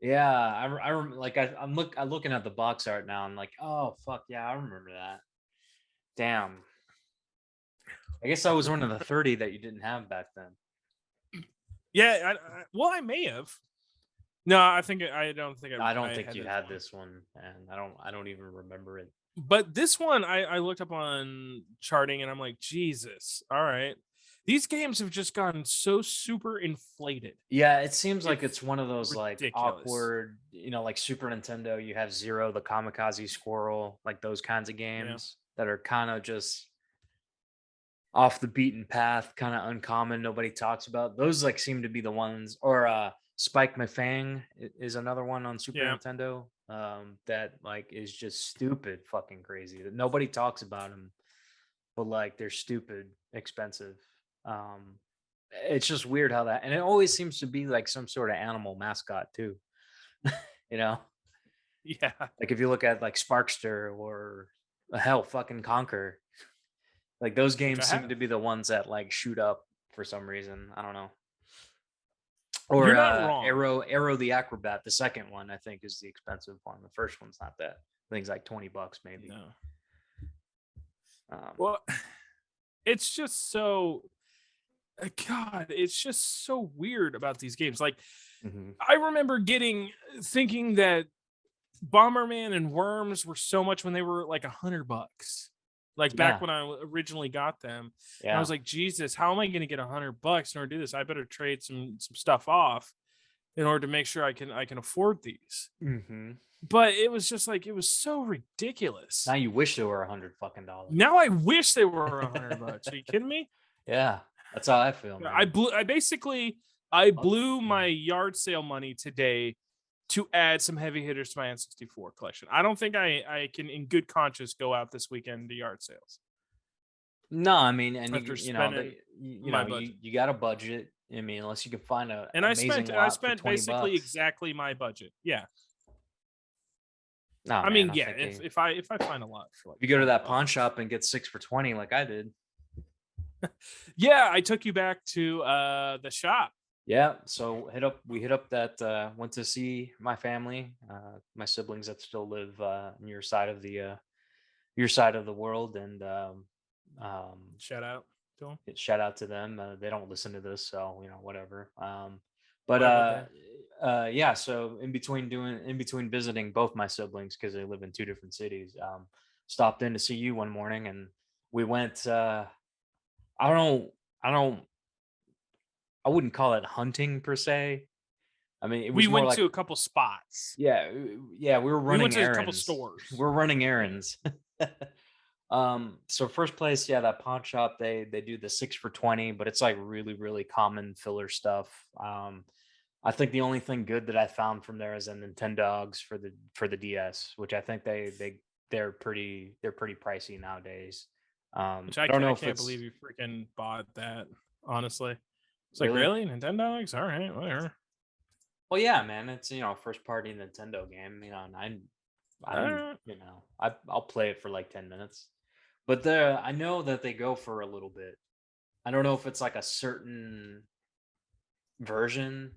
[SPEAKER 1] Yeah, like I'm looking at the box art now. I'm like, oh fuck yeah, I remember that. Damn. I guess I was one of the 30 that you didn't have back then.
[SPEAKER 2] Yeah. Well, I may have. No, I don't think
[SPEAKER 1] I don't think
[SPEAKER 2] had
[SPEAKER 1] you
[SPEAKER 2] this
[SPEAKER 1] had
[SPEAKER 2] one.
[SPEAKER 1] this one, and I don't even remember it.
[SPEAKER 2] But this one I looked up on charting and I'm like, Jesus, all right. These games have just gotten so super inflated.
[SPEAKER 1] Yeah, it seems like
[SPEAKER 2] It's
[SPEAKER 1] it's one of those like
[SPEAKER 2] ridiculous.
[SPEAKER 1] awkward, like Super Nintendo, you have Zero, the Kamikaze Squirrel, like those kinds of
[SPEAKER 2] Yeah.
[SPEAKER 1] games that are kind of just off the beaten path, kind of uncommon, nobody talks about. Those like seem to be the ones, or Spike McFang is another one on Super
[SPEAKER 2] Yeah.
[SPEAKER 1] Nintendo that like is just stupid fucking crazy that nobody talks about them, but like they're stupid expensive. Um it's just weird how that, and it always seems to be like some sort of animal mascot too. you know
[SPEAKER 2] Yeah.
[SPEAKER 1] like if you look at like Sparkster or hell fucking Conquer, like those
[SPEAKER 2] Which I
[SPEAKER 1] games seem
[SPEAKER 2] have.
[SPEAKER 1] to be the ones that like shoot up for some reason. I don't know.
[SPEAKER 2] You're
[SPEAKER 1] Or
[SPEAKER 2] not wrong.
[SPEAKER 1] Arrow the Acrobat, the second one I think is the expensive one. The first one's not that. I think it's like $20 maybe.
[SPEAKER 2] No.
[SPEAKER 1] Um,
[SPEAKER 2] Well, it's just so God, it's just so weird about these games. Like
[SPEAKER 1] mhm.
[SPEAKER 2] I remember thinking that Bomberman and Worms were so much when they were like $100. Like back
[SPEAKER 1] Yeah,
[SPEAKER 2] when I originally got them. And I
[SPEAKER 1] yeah.
[SPEAKER 2] was like, Jesus, how am I gonna get $100 in order to do this? I better trade some stuff off in order to make sure I can afford these.
[SPEAKER 1] Hmm.
[SPEAKER 2] But it was just like it was so
[SPEAKER 1] Now
[SPEAKER 2] ridiculous.
[SPEAKER 1] you wish they were $100 fucking.
[SPEAKER 2] Now I wish they were $100. Are you kidding me?
[SPEAKER 1] Yeah, that's how I feel,
[SPEAKER 2] Yeah, I
[SPEAKER 1] man.
[SPEAKER 2] blew. I basically I
[SPEAKER 1] Oh,
[SPEAKER 2] blew my
[SPEAKER 1] mm.
[SPEAKER 2] yard sale money today to add some heavy hitters to my N64 collection. I don't think I can, in good conscience, go out this weekend to yard sales
[SPEAKER 1] No, I mean, and
[SPEAKER 2] after
[SPEAKER 1] you know,
[SPEAKER 2] spending my
[SPEAKER 1] you
[SPEAKER 2] budget.
[SPEAKER 1] you got a budget. I mean, unless you can find a
[SPEAKER 2] And
[SPEAKER 1] amazing
[SPEAKER 2] I
[SPEAKER 1] lot for
[SPEAKER 2] spent
[SPEAKER 1] 20
[SPEAKER 2] basically
[SPEAKER 1] bucks.
[SPEAKER 2] exactly my budget. Yeah,
[SPEAKER 1] No,
[SPEAKER 2] I
[SPEAKER 1] man,
[SPEAKER 2] mean,
[SPEAKER 1] I'm
[SPEAKER 2] yeah.
[SPEAKER 1] thinking
[SPEAKER 2] If I find a lot for like
[SPEAKER 1] if you go to
[SPEAKER 2] 20
[SPEAKER 1] that pawn
[SPEAKER 2] bucks,
[SPEAKER 1] shop and get 6 for 20 like I did.
[SPEAKER 2] yeah, I took you back to the shop.
[SPEAKER 1] Yeah, so we hit up that went to see my family, my siblings that still live in your side of the world, and um
[SPEAKER 2] Shout out to him.
[SPEAKER 1] shout out to them. They don't listen to this, so whatever. But
[SPEAKER 2] Why would they?
[SPEAKER 1] yeah, so in between visiting both my siblings because they live in two different cities, stopped in to see you one morning, and we went. I don't I don't I wouldn't call it hunting per se. I mean, it
[SPEAKER 2] We
[SPEAKER 1] was more
[SPEAKER 2] went
[SPEAKER 1] like,
[SPEAKER 2] to a couple spots.
[SPEAKER 1] yeah, yeah, we were
[SPEAKER 2] We went
[SPEAKER 1] running
[SPEAKER 2] to a couple
[SPEAKER 1] errands.
[SPEAKER 2] stores.
[SPEAKER 1] We're running
[SPEAKER 2] Yeah.
[SPEAKER 1] errands. So first place, yeah, that pawn shop, they do the 6 for 20, but it's like really, really common filler stuff. I think the only thing good that I found from there is a Nintendogs for the DS, which I think they're pretty pricey nowadays.
[SPEAKER 2] Which
[SPEAKER 1] I don't know
[SPEAKER 2] I
[SPEAKER 1] if
[SPEAKER 2] can't
[SPEAKER 1] it's
[SPEAKER 2] believe you freaking bought that. Honestly, it's like
[SPEAKER 1] really.
[SPEAKER 2] really Nintendo. All right, whatever.
[SPEAKER 1] Well, yeah, man, it's first party Nintendo game, and
[SPEAKER 2] All
[SPEAKER 1] I'm
[SPEAKER 2] right.
[SPEAKER 1] I'll play it for like 10 minutes, but I know that they go for a little bit. I don't know if it's like a certain version.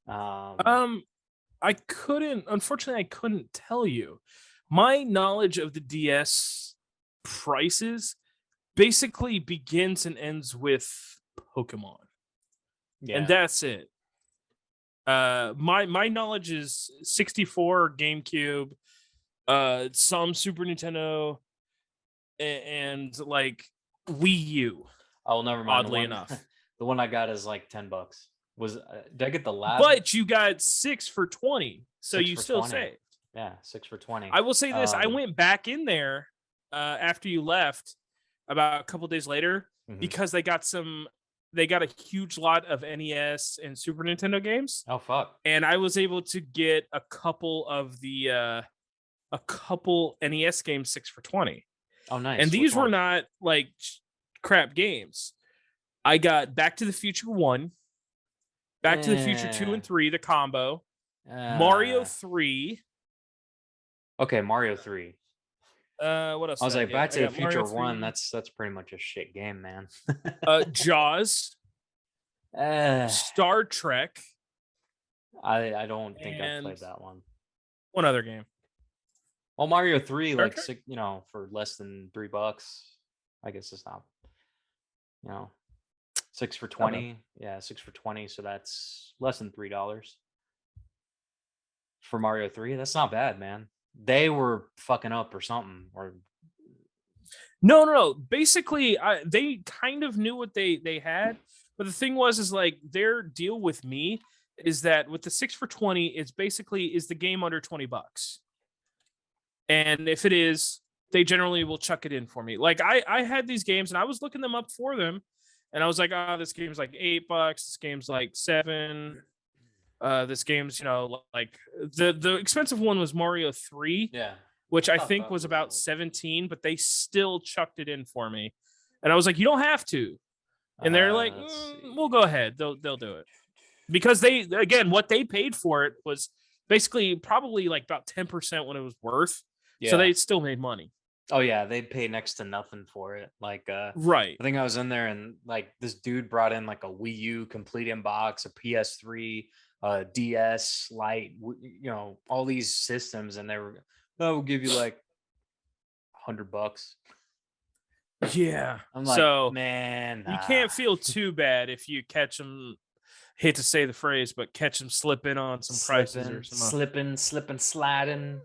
[SPEAKER 1] Um,
[SPEAKER 2] Um, Unfortunately, I couldn't tell you. My knowledge of the DS prices basically begins and ends with Pokemon, and
[SPEAKER 1] yeah.
[SPEAKER 2] that's it. My knowledge is 64 GameCube, some Super Nintendo, and like Wii U.
[SPEAKER 1] Oh, never mind.
[SPEAKER 2] Oddly enough,
[SPEAKER 1] The one I got is like $10. Did I get the lab
[SPEAKER 2] but you got 6 for 20, so
[SPEAKER 1] 6
[SPEAKER 2] you
[SPEAKER 1] for
[SPEAKER 2] still
[SPEAKER 1] 20?
[SPEAKER 2] saved.
[SPEAKER 1] Yeah, 6 for 20.
[SPEAKER 2] I will say this: I
[SPEAKER 1] Um,
[SPEAKER 2] went back in there after you left about a couple days later
[SPEAKER 1] mhm.
[SPEAKER 2] because they got a huge lot of NES and Super Nintendo games,
[SPEAKER 1] Oh fuck.
[SPEAKER 2] and I was able to get a couple of a couple NES games 6 for 20.
[SPEAKER 1] Oh,
[SPEAKER 2] And
[SPEAKER 1] nice. Which
[SPEAKER 2] these were
[SPEAKER 1] one?
[SPEAKER 2] not like crap games. I got Back to the Future 1, Back to the Future 2
[SPEAKER 1] Eh,
[SPEAKER 2] and 3, the combo, Mario
[SPEAKER 1] uh,
[SPEAKER 2] 3.
[SPEAKER 1] okay, Mario 3.
[SPEAKER 2] What else
[SPEAKER 1] I
[SPEAKER 2] did
[SPEAKER 1] was
[SPEAKER 2] I
[SPEAKER 1] like,
[SPEAKER 2] get?
[SPEAKER 1] Back
[SPEAKER 2] I
[SPEAKER 1] to the
[SPEAKER 2] got Mario
[SPEAKER 1] Future 1.
[SPEAKER 2] 3,
[SPEAKER 1] That's pretty much a shit game, man.
[SPEAKER 2] Jaws,
[SPEAKER 1] Eh,
[SPEAKER 2] Star Trek,
[SPEAKER 1] I don't think I've
[SPEAKER 2] and
[SPEAKER 1] played that one.
[SPEAKER 2] one other game.
[SPEAKER 1] Well, Mario 3,
[SPEAKER 2] Star
[SPEAKER 1] like
[SPEAKER 2] Trek?
[SPEAKER 1] six, you know, for less than $3. I guess it's not, you know, 6 for
[SPEAKER 2] Not bad.
[SPEAKER 1] 20. Yeah, 6 for 20. So that's less than $3 for Mario 3. That's not bad, man. They were fucking up or something. Or
[SPEAKER 2] No. Basically, they kind of knew what they had, but the thing was, is like their deal with me is that with the 6 for 20, it's basically is the game under $20, and if it is, they generally will chuck it in for me. Like I had these games and I was looking them up for them, and I was like, oh, this game's like $8, this game's like 7. This game's like the expensive one was Mario 3,
[SPEAKER 1] yeah,
[SPEAKER 2] which I
[SPEAKER 1] I thought
[SPEAKER 2] think
[SPEAKER 1] that
[SPEAKER 2] was
[SPEAKER 1] was
[SPEAKER 2] about
[SPEAKER 1] like
[SPEAKER 2] 17, but they still chucked it in for me. And I was like, you don't have to. And they're like,
[SPEAKER 1] let's see.
[SPEAKER 2] we'll go ahead. They'll do it. Because they, again, what they paid for it was basically probably like about 10% what it was worth. So
[SPEAKER 1] Yeah.
[SPEAKER 2] they still made money.
[SPEAKER 1] Oh yeah, they pay next to nothing for it. Like
[SPEAKER 2] Right.
[SPEAKER 1] I think I was in there and like this dude brought in like a Wii U complete in box, a PS3, DS Lite, all these systems, and they were, "Oh, we'll give you like $100."
[SPEAKER 2] Yeah.
[SPEAKER 1] I'm like,
[SPEAKER 2] So
[SPEAKER 1] man,
[SPEAKER 2] you
[SPEAKER 1] nah.
[SPEAKER 2] can't feel too bad if you catch them, hate to say the phrase, but catch them slipping on some prices or
[SPEAKER 1] Slipping,
[SPEAKER 2] some.
[SPEAKER 1] Slipping, sliding,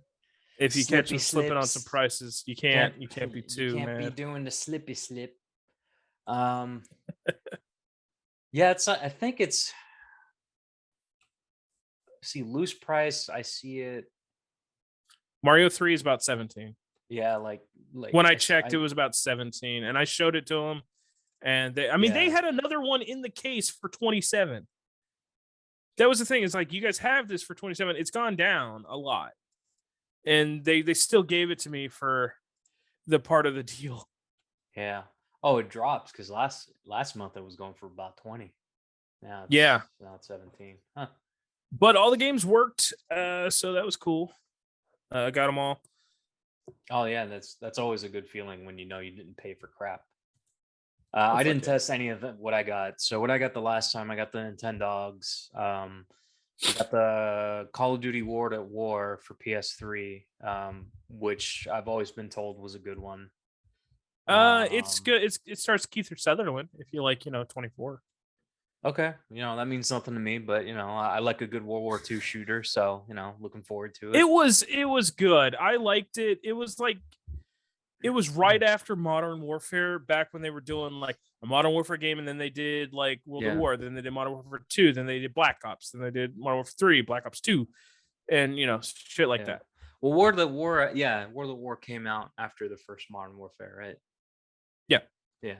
[SPEAKER 2] If you catch
[SPEAKER 1] slippy
[SPEAKER 2] them slipping on some
[SPEAKER 1] slips.
[SPEAKER 2] prices, you
[SPEAKER 1] Can't
[SPEAKER 2] can't be
[SPEAKER 1] you
[SPEAKER 2] too
[SPEAKER 1] can't be
[SPEAKER 2] mad.
[SPEAKER 1] doing the slippy slip. Um, yeah, I think it's, see, loose price. I see it.
[SPEAKER 2] Mario 3 is about 17.
[SPEAKER 1] Yeah, like
[SPEAKER 2] When I
[SPEAKER 1] I
[SPEAKER 2] checked, it was about 17, and I showed it to them, and they
[SPEAKER 1] yeah.
[SPEAKER 2] had another one in the case for 27. That was the thing. Is like, you guys have this for 27. It's gone down a lot, and they still gave it to me for the part of the deal.
[SPEAKER 1] Yeah. Oh, it drops because last month it was going for about 20.
[SPEAKER 2] Yeah,
[SPEAKER 1] Now it's 17. Huh.
[SPEAKER 2] but all the games worked, so that was cool. Got them all.
[SPEAKER 1] Oh yeah, that's always a good feeling when you know you didn't pay for crap.
[SPEAKER 2] Oh,
[SPEAKER 1] I
[SPEAKER 2] fuck
[SPEAKER 1] didn't
[SPEAKER 2] yeah.
[SPEAKER 1] test any of what I got. So what I got the last time, I got the Nintendogs. I got the Call of Duty War at War for PS3, which I've always been told was a good one.
[SPEAKER 2] It's
[SPEAKER 1] Um,
[SPEAKER 2] good. It starts Keith Sutherland if you like, 24.
[SPEAKER 1] okay, that means something to me. But I like a good World War II shooter, so looking forward to it.
[SPEAKER 2] It was good. I liked it. It was right after Modern Warfare, back when they were doing like a Modern Warfare game, and then they did like World at
[SPEAKER 1] Yeah,
[SPEAKER 2] War, then they did Modern Warfare 2, then they did Black Ops, then they did Modern Warfare 3, Black Ops 2, and shit like
[SPEAKER 1] yeah.
[SPEAKER 2] that.
[SPEAKER 1] Well, War of the War, yeah, War of the War came out after the first Modern Warfare, right?
[SPEAKER 2] Yeah.
[SPEAKER 1] Yeah.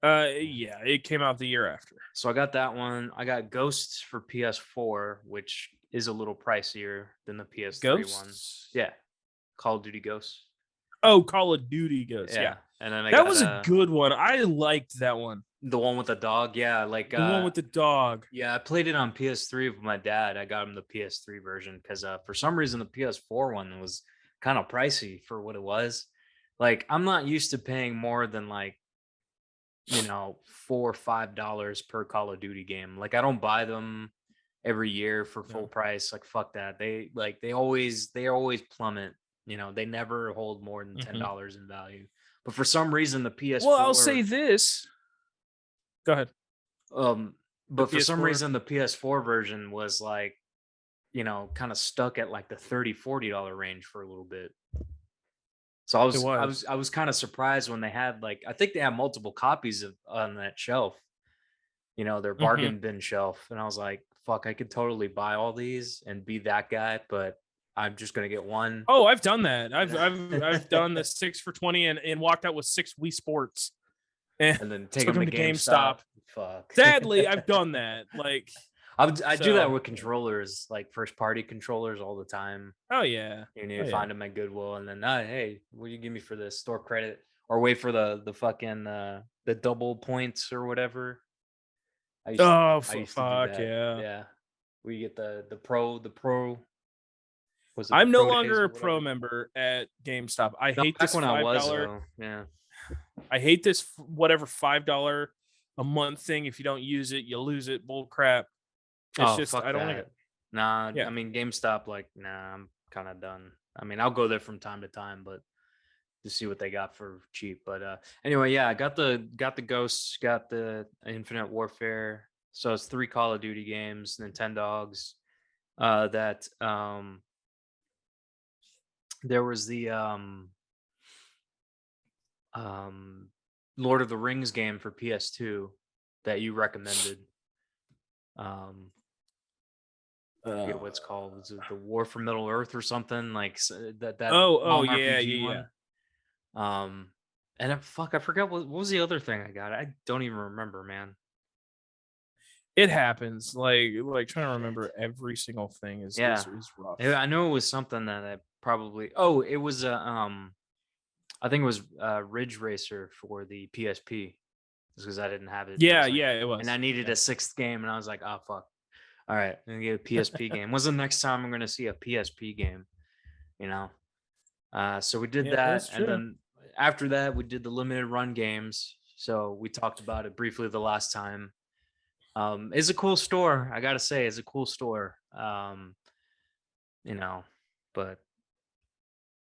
[SPEAKER 2] Yeah, it came out the year after.
[SPEAKER 1] So I got that one. I got Ghosts for PS4, which is a little pricier than the PS3 one.
[SPEAKER 2] Ghosts?
[SPEAKER 1] Yeah, Call of Duty Ghosts.
[SPEAKER 2] Oh, Call of Duty Ghosts. Yeah.
[SPEAKER 1] Yeah, and then I
[SPEAKER 2] That
[SPEAKER 1] got
[SPEAKER 2] was a good one. I liked that one.
[SPEAKER 1] the one with the dog. Yeah, like
[SPEAKER 2] The one with the dog.
[SPEAKER 1] yeah, I played it on PS3 with my dad. I got him the PS3 version because for some reason the PS4 one was kind of pricey for what it was. Like I'm not used to paying more than like $4 or $5 per Call of Duty game. Like I don't buy them every year for full
[SPEAKER 2] No.
[SPEAKER 1] price. Like fuck that. They always plummet. They never hold more than $10 in value. But for some reason the
[SPEAKER 2] Well, I'll
[SPEAKER 1] PS4
[SPEAKER 2] say this. Go ahead.
[SPEAKER 1] um
[SPEAKER 2] The
[SPEAKER 1] but for some
[SPEAKER 2] PS4.
[SPEAKER 1] reason the PS4 version was like, kind of stuck at like the $30-$40 range for a little bit. So
[SPEAKER 2] It was.
[SPEAKER 1] I was kind of surprised when they had, like, I think they have multiple copies of on that shelf, their
[SPEAKER 2] Mhm.
[SPEAKER 1] bargain bin shelf. And I was like, fuck, I could totally buy all these and be that guy, but I'm just gonna get one.
[SPEAKER 2] Oh, I've done that. I've done the 6 for 20 and walked out with 6 Wii Sports and
[SPEAKER 1] And then take
[SPEAKER 2] took
[SPEAKER 1] them
[SPEAKER 2] them
[SPEAKER 1] to
[SPEAKER 2] to
[SPEAKER 1] GameStop.
[SPEAKER 2] GameStop.
[SPEAKER 1] Fuck.
[SPEAKER 2] Sadly, I've done that. Like,
[SPEAKER 1] I do that
[SPEAKER 2] So,
[SPEAKER 1] with controllers, like first party controllers, all the time.
[SPEAKER 2] oh yeah,
[SPEAKER 1] You need
[SPEAKER 2] oh
[SPEAKER 1] to
[SPEAKER 2] yeah.
[SPEAKER 1] find them at Goodwill, and then hey, what do you give me for this store credit, or wait for the fucking the double points or whatever.
[SPEAKER 2] Oh
[SPEAKER 1] I used to do
[SPEAKER 2] fuck
[SPEAKER 1] that.
[SPEAKER 2] yeah.
[SPEAKER 1] Yeah, we get the pro was it the
[SPEAKER 2] I'm no
[SPEAKER 1] pro days
[SPEAKER 2] longer
[SPEAKER 1] or
[SPEAKER 2] a pro
[SPEAKER 1] whatever?
[SPEAKER 2] member at GameStop. I
[SPEAKER 1] No,
[SPEAKER 2] hate
[SPEAKER 1] back
[SPEAKER 2] this
[SPEAKER 1] when I
[SPEAKER 2] five
[SPEAKER 1] was
[SPEAKER 2] dollar.
[SPEAKER 1] though. Yeah.
[SPEAKER 2] I hate this whatever $5 a month thing. If you don't use it, you lose it. Bull crap. It's
[SPEAKER 1] Oh,
[SPEAKER 2] just I
[SPEAKER 1] fuck
[SPEAKER 2] don't like it.
[SPEAKER 1] that. Nah, I
[SPEAKER 2] Yeah.
[SPEAKER 1] mean GameStop, like, nah, I'm kind of done. I mean, I'll go there from time to time, but to see what they got for cheap. But anyway, yeah, I got the Ghosts, got the Infinite Warfare. So it's 3 Call of Duty games, Nintendogs. That there was the um Lord of the Rings game for PS2 that you recommended. Um Forget what it's called. Was it the War for Middle Earth or something like that
[SPEAKER 2] oh
[SPEAKER 1] long
[SPEAKER 2] yeah,
[SPEAKER 1] RPG
[SPEAKER 2] yeah, yeah.
[SPEAKER 1] one? Um, and fuck, I forgot what was the other thing I got. I don't even remember, man.
[SPEAKER 2] It happens. Like trying to
[SPEAKER 1] Shit.
[SPEAKER 2] remember every single thing is
[SPEAKER 1] Yeah,
[SPEAKER 2] rough.
[SPEAKER 1] I know it was something that I probably. Oh, it was I think it was Ridge Racer for the PSP, just because I didn't have it. And I
[SPEAKER 2] Yeah,
[SPEAKER 1] was like,
[SPEAKER 2] yeah, it
[SPEAKER 1] and I
[SPEAKER 2] was.
[SPEAKER 1] needed
[SPEAKER 2] Yeah.
[SPEAKER 1] a sixth game, and I was like, oh fuck. All right, I'm gonna get a PSP game. When's the next time I'm gonna see a PSP game? You know. So we did
[SPEAKER 2] Yeah,
[SPEAKER 1] that,
[SPEAKER 2] it's
[SPEAKER 1] and
[SPEAKER 2] true.
[SPEAKER 1] then after that, we did the limited run games. So we talked about it briefly the last time. It's a cool store, I gotta say. It's a cool store. You know, but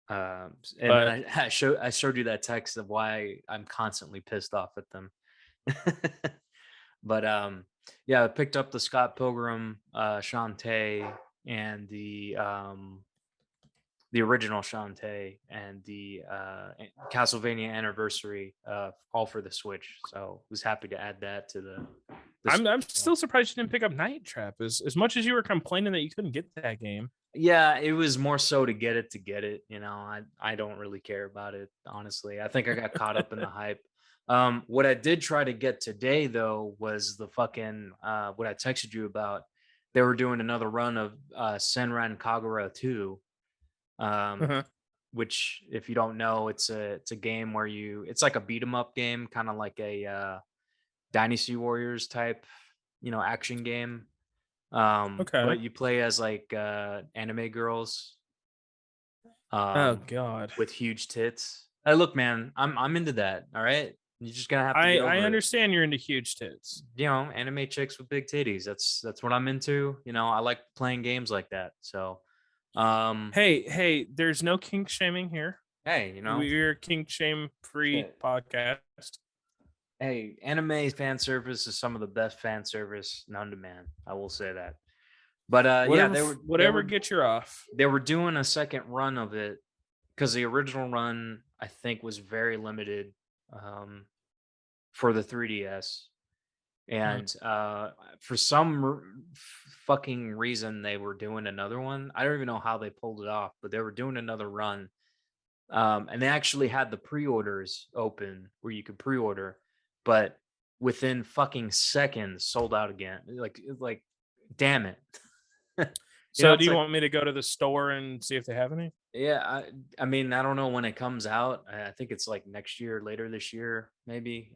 [SPEAKER 1] and
[SPEAKER 2] But
[SPEAKER 1] I showed you that text of why I'm constantly pissed off at them. But yeah, I picked up the Scott Pilgrim, Shantae, and the original Shantae and the Castlevania Anniversary, all for the Switch. So was happy to add that to the
[SPEAKER 2] I'm
[SPEAKER 1] Switch. So.
[SPEAKER 2] still surprised you didn't pick up Night Trap. As much as you were complaining that you couldn't get that game.
[SPEAKER 1] Yeah, it was more so to get it to get it. You know, I don't really care about it honestly. I think I got caught up in the hype. What I did try to get today though was the fucking what I texted you about. They were doing another run of Senran Kagura 2. Um,
[SPEAKER 2] Uh-huh.
[SPEAKER 1] which if you don't know, it's a game where it's like a beat 'em up game, kind of like a Dynasty Warriors type, action game.
[SPEAKER 2] Okay.
[SPEAKER 1] But you play as like anime girls
[SPEAKER 2] Oh
[SPEAKER 1] um
[SPEAKER 2] god.
[SPEAKER 1] with huge tits. Hey, look, man, I'm into that. All right. You're just gonna have to get
[SPEAKER 2] I
[SPEAKER 1] over it.
[SPEAKER 2] understand you're into huge tits.
[SPEAKER 1] Anime chicks with big titties. That's what I'm into. I like playing games like that. So um
[SPEAKER 2] Hey, there's no kink shaming here.
[SPEAKER 1] hey,
[SPEAKER 2] We're a kink shame free
[SPEAKER 1] shit.
[SPEAKER 2] podcast.
[SPEAKER 1] Hey, anime fan service is some of the best fan service known to man. I will say that. But yeah, they
[SPEAKER 2] Whatever
[SPEAKER 1] were
[SPEAKER 2] gets you off.
[SPEAKER 1] they were doing a second run of it because the original run I think was very limited um, for the 3DS,
[SPEAKER 2] Mhm.
[SPEAKER 1] and for some fucking reason they were doing another one. I don't even know how they pulled it off, but they were doing another run, and they actually had the pre-orders open where you could pre-order, but within fucking seconds sold out again. Like, damn it.
[SPEAKER 2] So do
[SPEAKER 1] It's
[SPEAKER 2] you
[SPEAKER 1] like,
[SPEAKER 2] want me to go to the store and see if they have any?
[SPEAKER 1] yeah, I mean, I don't know when it comes out. I think it's like next year, later this year, maybe.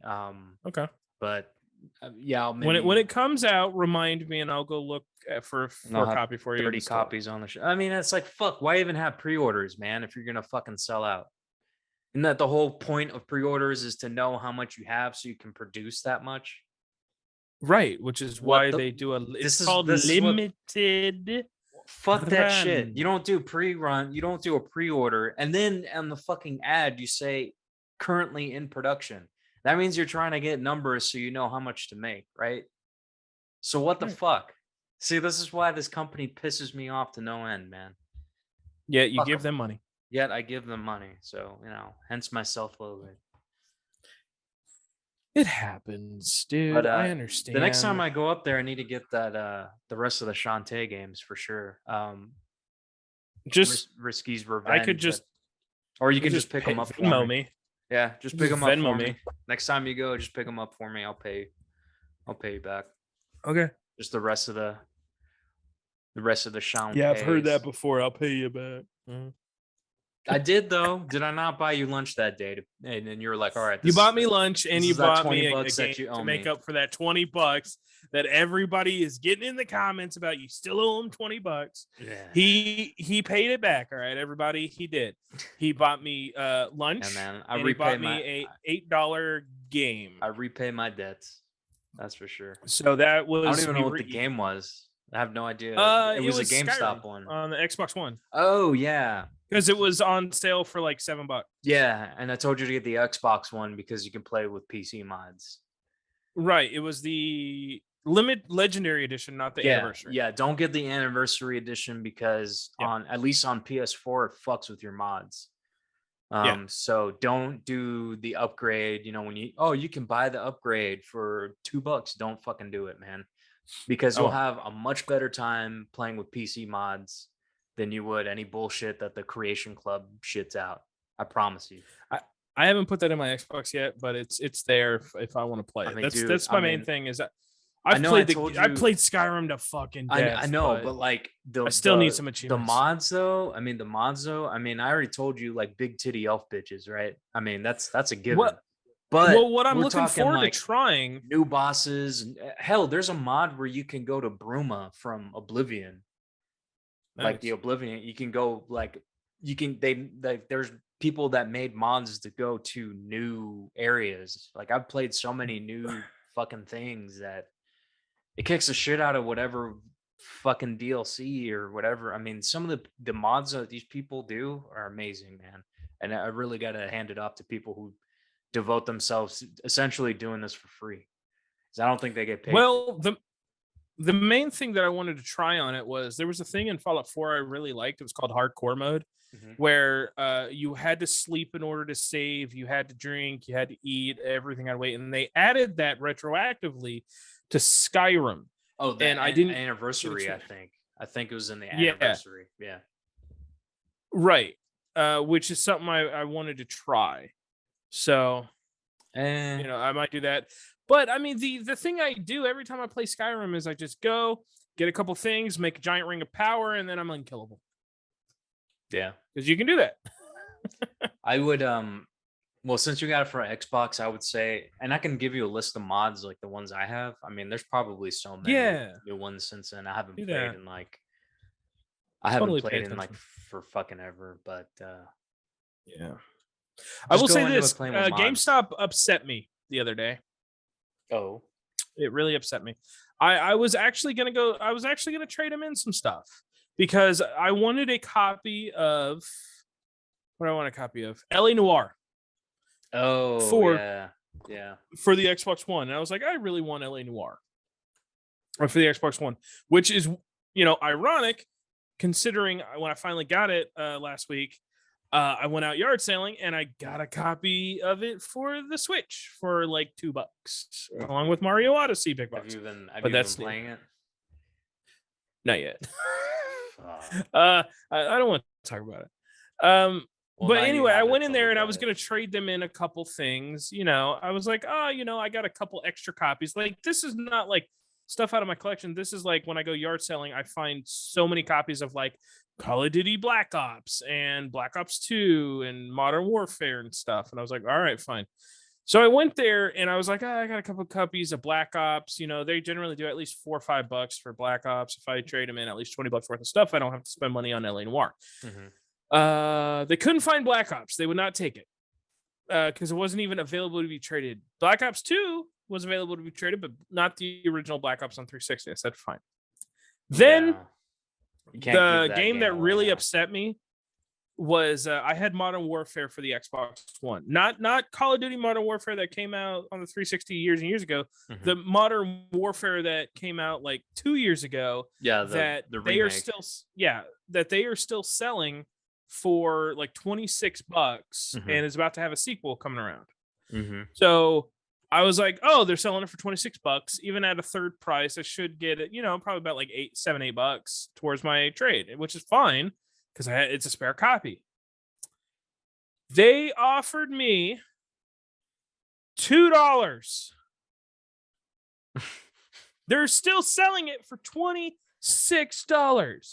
[SPEAKER 2] Okay.
[SPEAKER 1] But yeah, I'll
[SPEAKER 2] When
[SPEAKER 1] maybe
[SPEAKER 2] it comes out, remind me and I'll go look
[SPEAKER 1] and
[SPEAKER 2] for
[SPEAKER 1] I'll
[SPEAKER 2] a
[SPEAKER 1] have
[SPEAKER 2] copy for you in
[SPEAKER 1] 30
[SPEAKER 2] the store.
[SPEAKER 1] copies on the show. I mean, it's like, fuck, why even have pre-orders, man, if you're gonna fucking sell out? Isn't that the whole point of pre-orders is to know how much you have so you can produce that much?
[SPEAKER 2] Right, which is
[SPEAKER 1] What
[SPEAKER 2] why
[SPEAKER 1] the
[SPEAKER 2] they do it's called
[SPEAKER 1] this is what
[SPEAKER 2] limited
[SPEAKER 1] fuck that shit. You
[SPEAKER 2] run.
[SPEAKER 1] don't do pre-run, you don't do a pre-order, and then on the fucking ad you say currently in production. That means you're trying to get numbers so you know how much to make, right? So what the
[SPEAKER 2] Right.
[SPEAKER 1] fuck? See, this is why this company pisses me off to no end, man.
[SPEAKER 2] Yeah, you
[SPEAKER 1] Fuck
[SPEAKER 2] give
[SPEAKER 1] 'em.
[SPEAKER 2] them money.
[SPEAKER 1] Yet I give them money, so hence my self-loathing.
[SPEAKER 2] It happens,
[SPEAKER 1] But
[SPEAKER 2] dude. I
[SPEAKER 1] the next time
[SPEAKER 2] understand.
[SPEAKER 1] I go up there, I need to get that the rest of the Shantae games for sure.
[SPEAKER 2] Just
[SPEAKER 1] Risky's
[SPEAKER 2] I could
[SPEAKER 1] Revenge,
[SPEAKER 2] just
[SPEAKER 1] or you
[SPEAKER 2] you
[SPEAKER 1] can just
[SPEAKER 2] just
[SPEAKER 1] pick them up for
[SPEAKER 2] Venmo
[SPEAKER 1] me.
[SPEAKER 2] me.
[SPEAKER 1] Yeah, just pick
[SPEAKER 2] Just
[SPEAKER 1] them up
[SPEAKER 2] Venmo
[SPEAKER 1] for me.
[SPEAKER 2] me.
[SPEAKER 1] Next time you go, just pick them up for me. I'll pay you back.
[SPEAKER 2] Okay.
[SPEAKER 1] Just the rest of the
[SPEAKER 2] Yeah, I've heard that
[SPEAKER 1] Shantays.
[SPEAKER 2] before. I'll pay you back.
[SPEAKER 1] I did though. Did I not buy you lunch that day? And then you were like, "All right,
[SPEAKER 2] You
[SPEAKER 1] this is
[SPEAKER 2] bought me lunch and
[SPEAKER 1] this
[SPEAKER 2] you
[SPEAKER 1] is that
[SPEAKER 2] bought
[SPEAKER 1] 20
[SPEAKER 2] me a
[SPEAKER 1] bucks
[SPEAKER 2] game
[SPEAKER 1] that you
[SPEAKER 2] to
[SPEAKER 1] owe
[SPEAKER 2] make
[SPEAKER 1] me."
[SPEAKER 2] up for that $20 that everybody is getting in the comments about. You still owe him $20.
[SPEAKER 1] Yeah.
[SPEAKER 2] He paid it back. All right, everybody. He did. He bought me
[SPEAKER 1] Yeah,
[SPEAKER 2] lunch
[SPEAKER 1] man.
[SPEAKER 2] and he bought me a $8 game.
[SPEAKER 1] I repay my debts. That's for sure.
[SPEAKER 2] So that
[SPEAKER 1] I don't
[SPEAKER 2] was
[SPEAKER 1] even know
[SPEAKER 2] we
[SPEAKER 1] what
[SPEAKER 2] were
[SPEAKER 1] the game was. I have no idea. It
[SPEAKER 2] it
[SPEAKER 1] was a
[SPEAKER 2] was Skyrim
[SPEAKER 1] GameStop one.
[SPEAKER 2] on the Xbox One
[SPEAKER 1] Oh yeah.
[SPEAKER 2] because it was on sale for like $7.
[SPEAKER 1] Yeah, and I told you to get the Xbox one because you can play with PC mods.
[SPEAKER 2] Right. It was the legendary edition, not the
[SPEAKER 1] Yeah,
[SPEAKER 2] anniversary.
[SPEAKER 1] yeah. Don't get the anniversary edition because
[SPEAKER 2] Yep.
[SPEAKER 1] at least on PS4 it fucks with your mods.
[SPEAKER 2] Yeah.
[SPEAKER 1] So don't do the upgrade. When you can buy the upgrade for $2. Don't fucking do it, man. Because you'll
[SPEAKER 2] Oh,
[SPEAKER 1] have a much better time playing with PC mods than you would any bullshit that the Creation Club shits out. I promise you.
[SPEAKER 2] I haven't put that in my Xbox yet, but it's there if I want to play
[SPEAKER 1] I
[SPEAKER 2] it.
[SPEAKER 1] mean,
[SPEAKER 2] That's
[SPEAKER 1] dude,
[SPEAKER 2] that's
[SPEAKER 1] I
[SPEAKER 2] my main
[SPEAKER 1] mean,
[SPEAKER 2] thing is that
[SPEAKER 1] I
[SPEAKER 2] I've
[SPEAKER 1] know I
[SPEAKER 2] played
[SPEAKER 1] told
[SPEAKER 2] I
[SPEAKER 1] you
[SPEAKER 2] played Skyrim to fucking
[SPEAKER 1] I
[SPEAKER 2] death,
[SPEAKER 1] know,
[SPEAKER 2] but
[SPEAKER 1] but like
[SPEAKER 2] I still need some
[SPEAKER 1] the
[SPEAKER 2] achievements.
[SPEAKER 1] mods though. I mean, I already told you like big titty elf bitches, right? I mean, that's a given.
[SPEAKER 2] What
[SPEAKER 1] But
[SPEAKER 2] what I'm
[SPEAKER 1] we're
[SPEAKER 2] looking
[SPEAKER 1] talking
[SPEAKER 2] forward to
[SPEAKER 1] like
[SPEAKER 2] trying.
[SPEAKER 1] new bosses. Hell, there's a mod where you can go to Bruma from Oblivion, like the
[SPEAKER 2] Nice.
[SPEAKER 1] Oblivion. You can go like you can they like there's people that made mods to go to new areas. Like I've played so many new fucking things that it kicks the shit out of whatever fucking DLC or whatever. I mean, some of the mods that these people do are amazing, man. And I really got to hand it off to people who devote themselves essentially doing this for free. Because I don't think they get paid for it.
[SPEAKER 2] Well, the main thing that I wanted to try on it was there was a thing in Fallout 4 I really liked. It was called hardcore mode,
[SPEAKER 1] Mhm.
[SPEAKER 2] where you had to sleep in order to save, you had to drink, you had to eat, everything had to wait. And they added that retroactively to Skyrim.
[SPEAKER 1] Oh, the
[SPEAKER 2] And I didn't get a
[SPEAKER 1] anniversary, I
[SPEAKER 2] chance.
[SPEAKER 1] think. I think it was in the
[SPEAKER 2] Yeah,
[SPEAKER 1] anniversary. Yeah.
[SPEAKER 2] right. Which is something I wanted to try. So,
[SPEAKER 1] Eh,
[SPEAKER 2] I might do that. But I mean, the thing I do every time I play Skyrim is I just go get a couple things, make a giant ring of power, and then I'm unkillable
[SPEAKER 1] yeah.
[SPEAKER 2] because you can do that.
[SPEAKER 1] I would well, since you got it for Xbox, I would say, and I can give you a list of mods like the ones I have. I mean, there's probably so many
[SPEAKER 2] Yeah,
[SPEAKER 1] new ones since then.
[SPEAKER 2] do that.
[SPEAKER 1] I haven't
[SPEAKER 2] Totally pay
[SPEAKER 1] played in like
[SPEAKER 2] attention.
[SPEAKER 1] for fucking ever, but
[SPEAKER 2] Yeah. I
[SPEAKER 1] just
[SPEAKER 2] will say
[SPEAKER 1] go into it
[SPEAKER 2] this:
[SPEAKER 1] playing with mods.
[SPEAKER 2] GameStop upset me the other day.
[SPEAKER 1] Oh.
[SPEAKER 2] It really upset me. I was actually gonna go. I was actually gonna trade him in some stuff because I wanted a copy of what do I want a copy of LA Noir
[SPEAKER 1] Oh
[SPEAKER 2] for
[SPEAKER 1] yeah. Yeah.
[SPEAKER 2] for the Xbox One, and I was like, I really want LA Noir or for the Xbox One, which is ironic considering when I finally got it last week. I went out yard sailing and I got a copy of it for the Switch for like $2, along with Mario Odyssey, big
[SPEAKER 1] Have
[SPEAKER 2] bucks.
[SPEAKER 1] you been
[SPEAKER 2] But
[SPEAKER 1] been
[SPEAKER 2] that's
[SPEAKER 1] playing it?
[SPEAKER 2] not yet.
[SPEAKER 1] Fuck.
[SPEAKER 2] I don't want to talk about it.
[SPEAKER 1] Well,
[SPEAKER 2] But
[SPEAKER 1] now you
[SPEAKER 2] anyway, I
[SPEAKER 1] have it
[SPEAKER 2] went
[SPEAKER 1] to
[SPEAKER 2] in there
[SPEAKER 1] look
[SPEAKER 2] and I
[SPEAKER 1] at
[SPEAKER 2] was
[SPEAKER 1] it.
[SPEAKER 2] going to trade them in a couple things. I was like, oh, I got a couple extra copies. Like, this is not like stuff out of my collection. This is like when I go yard selling, I find so many copies of like Call of Duty Black Ops and Black Ops 2 and Modern Warfare and stuff. And I was like, all right, fine. So I went there and I was like, I got a couple copies of Black Ops. They generally do at least $4 or $5 for Black Ops. If I trade them in at least $20 worth of stuff, I don't have to spend money on LA Noir. They couldn't find Black Ops. They would not take it because it wasn't even available to be traded. Black Ops 2 was available to be traded, but not the original Black Ops on 360. I said, fine. Then
[SPEAKER 1] Yeah. You can't give
[SPEAKER 2] the
[SPEAKER 1] that
[SPEAKER 2] game
[SPEAKER 1] game
[SPEAKER 2] that
[SPEAKER 1] away
[SPEAKER 2] really
[SPEAKER 1] now.
[SPEAKER 2] upset me was I had Modern Warfare for the Xbox One, not Call of Duty Modern Warfare that came out on the 360 years and years ago.
[SPEAKER 1] Mhm.
[SPEAKER 2] The Modern Warfare that came out like 2 years ago.
[SPEAKER 1] Yeah,
[SPEAKER 2] that
[SPEAKER 1] the
[SPEAKER 2] they are
[SPEAKER 1] remake.
[SPEAKER 2] still that they are still selling for like $26,
[SPEAKER 1] Mhm.
[SPEAKER 2] and is about to have a sequel coming around.
[SPEAKER 1] Mhm.
[SPEAKER 2] So I was like, oh, they're selling it for $26. Even at a third price, I should get it, probably about like $8 towards my trade, which is fine because it's a spare copy. They offered me $2 They're still selling it for $26.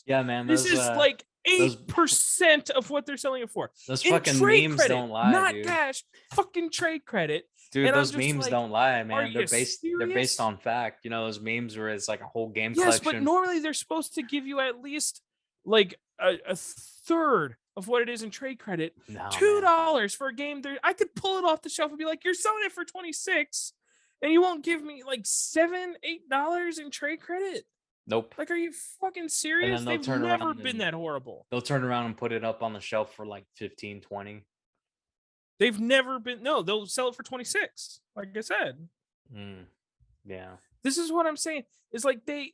[SPEAKER 1] Yeah, man.
[SPEAKER 2] This is like
[SPEAKER 1] Those
[SPEAKER 2] 8% of what they're selling it for.
[SPEAKER 1] those
[SPEAKER 2] In
[SPEAKER 1] fucking
[SPEAKER 2] trade
[SPEAKER 1] memes
[SPEAKER 2] credit,
[SPEAKER 1] don't lie,
[SPEAKER 2] not
[SPEAKER 1] dude.
[SPEAKER 2] cash, fucking trade credit.
[SPEAKER 1] Dude,
[SPEAKER 2] And I'm
[SPEAKER 1] those
[SPEAKER 2] just
[SPEAKER 1] memes
[SPEAKER 2] like,
[SPEAKER 1] don't lie,
[SPEAKER 2] are
[SPEAKER 1] man.
[SPEAKER 2] you
[SPEAKER 1] They're based
[SPEAKER 2] serious?
[SPEAKER 1] on fact. You know, those memes where it's like a whole game
[SPEAKER 2] Yes, but
[SPEAKER 1] collection.
[SPEAKER 2] normally they're supposed to give you at least like a third of what it is in trade credit.
[SPEAKER 1] No, man.
[SPEAKER 2] $2 for a game. There, I could pull it off the shelf and be like, "You're selling it for 26, and you won't give me like $7-8 in trade credit."
[SPEAKER 1] Nope.
[SPEAKER 2] Like, are you fucking
[SPEAKER 1] And
[SPEAKER 2] serious?
[SPEAKER 1] then they'll
[SPEAKER 2] They've
[SPEAKER 1] turn
[SPEAKER 2] never
[SPEAKER 1] around
[SPEAKER 2] been
[SPEAKER 1] and
[SPEAKER 2] that horrible.
[SPEAKER 1] they'll turn around and put it up on the shelf for like 15, 20.
[SPEAKER 2] They've never been. No, they'll sell it for 26. Like I said,
[SPEAKER 1] Yeah.
[SPEAKER 2] this is what I'm saying. It's like they.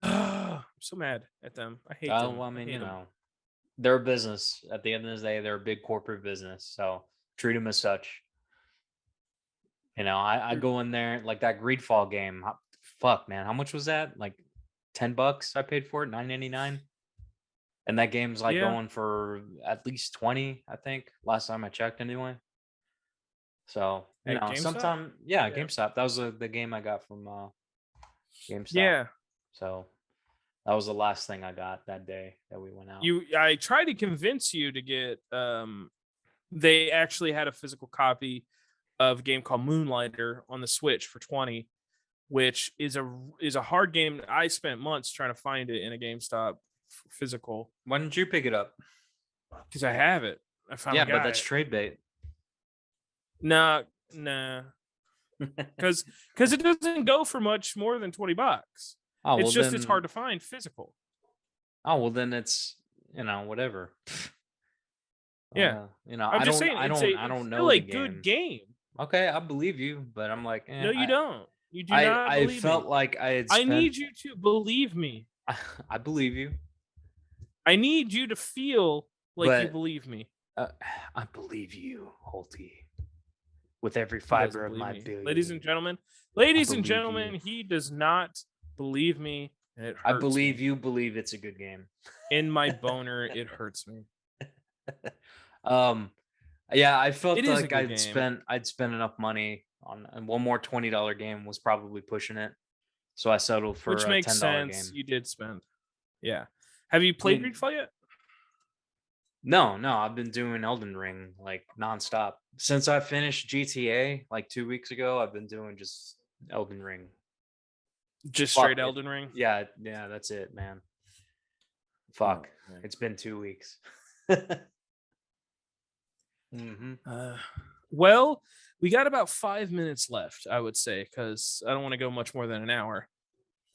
[SPEAKER 2] I'm so mad at them. I hate them.
[SPEAKER 1] Well, I
[SPEAKER 2] I
[SPEAKER 1] mean,
[SPEAKER 2] hate
[SPEAKER 1] you
[SPEAKER 2] them.
[SPEAKER 1] know, they're a business. At the end of the day, they're a big corporate business. So treat them as such. You know, I go in there like that Greedfall game. Fuck, man. How much was that? Like $10 I paid for it, $9.99. And that game's like
[SPEAKER 2] Yeah.
[SPEAKER 1] going for at least 20, I think. Last time I checked anyway. So, you
[SPEAKER 2] At
[SPEAKER 1] know,
[SPEAKER 2] GameStop?
[SPEAKER 1] yeah,
[SPEAKER 2] Yeah.
[SPEAKER 1] GameStop. That was the game I got from GameStop.
[SPEAKER 2] Yeah.
[SPEAKER 1] So that was the last thing I got that day that we went out.
[SPEAKER 2] I tried to convince you to get they actually had a physical copy of a game called Moonlighter on the Switch for 20, which is a hard game. I spent months trying to find it in a GameStop physical
[SPEAKER 1] Why didn't you pick it up?
[SPEAKER 2] because I have it. I finally
[SPEAKER 1] Yeah,
[SPEAKER 2] got
[SPEAKER 1] but that's
[SPEAKER 2] it.
[SPEAKER 1] trade bait.
[SPEAKER 2] Nah, because it doesn't go for much more than $20.
[SPEAKER 1] Oh,
[SPEAKER 2] It's
[SPEAKER 1] well,
[SPEAKER 2] just it's
[SPEAKER 1] then,
[SPEAKER 2] hard to find physical.
[SPEAKER 1] oh, well, then it's, whatever.
[SPEAKER 2] Yeah,
[SPEAKER 1] I
[SPEAKER 2] I'm just
[SPEAKER 1] don't,
[SPEAKER 2] saying
[SPEAKER 1] I
[SPEAKER 2] it's
[SPEAKER 1] don't, I
[SPEAKER 2] it's
[SPEAKER 1] don't
[SPEAKER 2] still
[SPEAKER 1] know
[SPEAKER 2] a
[SPEAKER 1] the
[SPEAKER 2] good
[SPEAKER 1] game.
[SPEAKER 2] game.
[SPEAKER 1] Okay, I believe you, but I'm like,
[SPEAKER 2] No, you don't. You do not
[SPEAKER 1] I
[SPEAKER 2] believe
[SPEAKER 1] felt
[SPEAKER 2] me.
[SPEAKER 1] like I had
[SPEAKER 2] I
[SPEAKER 1] spent.
[SPEAKER 2] need you to believe me.
[SPEAKER 1] I believe you,
[SPEAKER 2] I need you to feel like you
[SPEAKER 1] but
[SPEAKER 2] believe me.
[SPEAKER 1] I believe you, Holty, with every
[SPEAKER 2] He doesn't
[SPEAKER 1] fiber of
[SPEAKER 2] believe
[SPEAKER 1] my
[SPEAKER 2] me.
[SPEAKER 1] being.
[SPEAKER 2] Ladies and gentlemen,
[SPEAKER 1] believe you.
[SPEAKER 2] he does not believe me. And it hurts
[SPEAKER 1] I believe
[SPEAKER 2] me.
[SPEAKER 1] you believe it's a good game.
[SPEAKER 2] In my boner, it hurts me.
[SPEAKER 1] Yeah, I felt
[SPEAKER 2] It is a
[SPEAKER 1] like
[SPEAKER 2] good game.
[SPEAKER 1] I'd spent enough money on, and one more $20 game was probably pushing it. So I settled for
[SPEAKER 2] Which
[SPEAKER 1] a
[SPEAKER 2] makes
[SPEAKER 1] $10
[SPEAKER 2] sense.
[SPEAKER 1] game.
[SPEAKER 2] You did spend. Yeah. Have you
[SPEAKER 1] I
[SPEAKER 2] played
[SPEAKER 1] mean,
[SPEAKER 2] Greedfall yet?
[SPEAKER 1] no, I've been doing Elden Ring like nonstop. Since I finished GTA like 2 weeks ago, I've been doing just Elden Ring.
[SPEAKER 2] Just
[SPEAKER 1] Fuck
[SPEAKER 2] straight
[SPEAKER 1] it.
[SPEAKER 2] Elden Ring?
[SPEAKER 1] Yeah, that's it, man.
[SPEAKER 2] Oh,
[SPEAKER 1] Fuck.
[SPEAKER 2] man.
[SPEAKER 1] It's been 2 weeks. Mm-hmm.
[SPEAKER 2] Well, we got about 5 minutes left, I would say, because I don't want to go much more than an hour.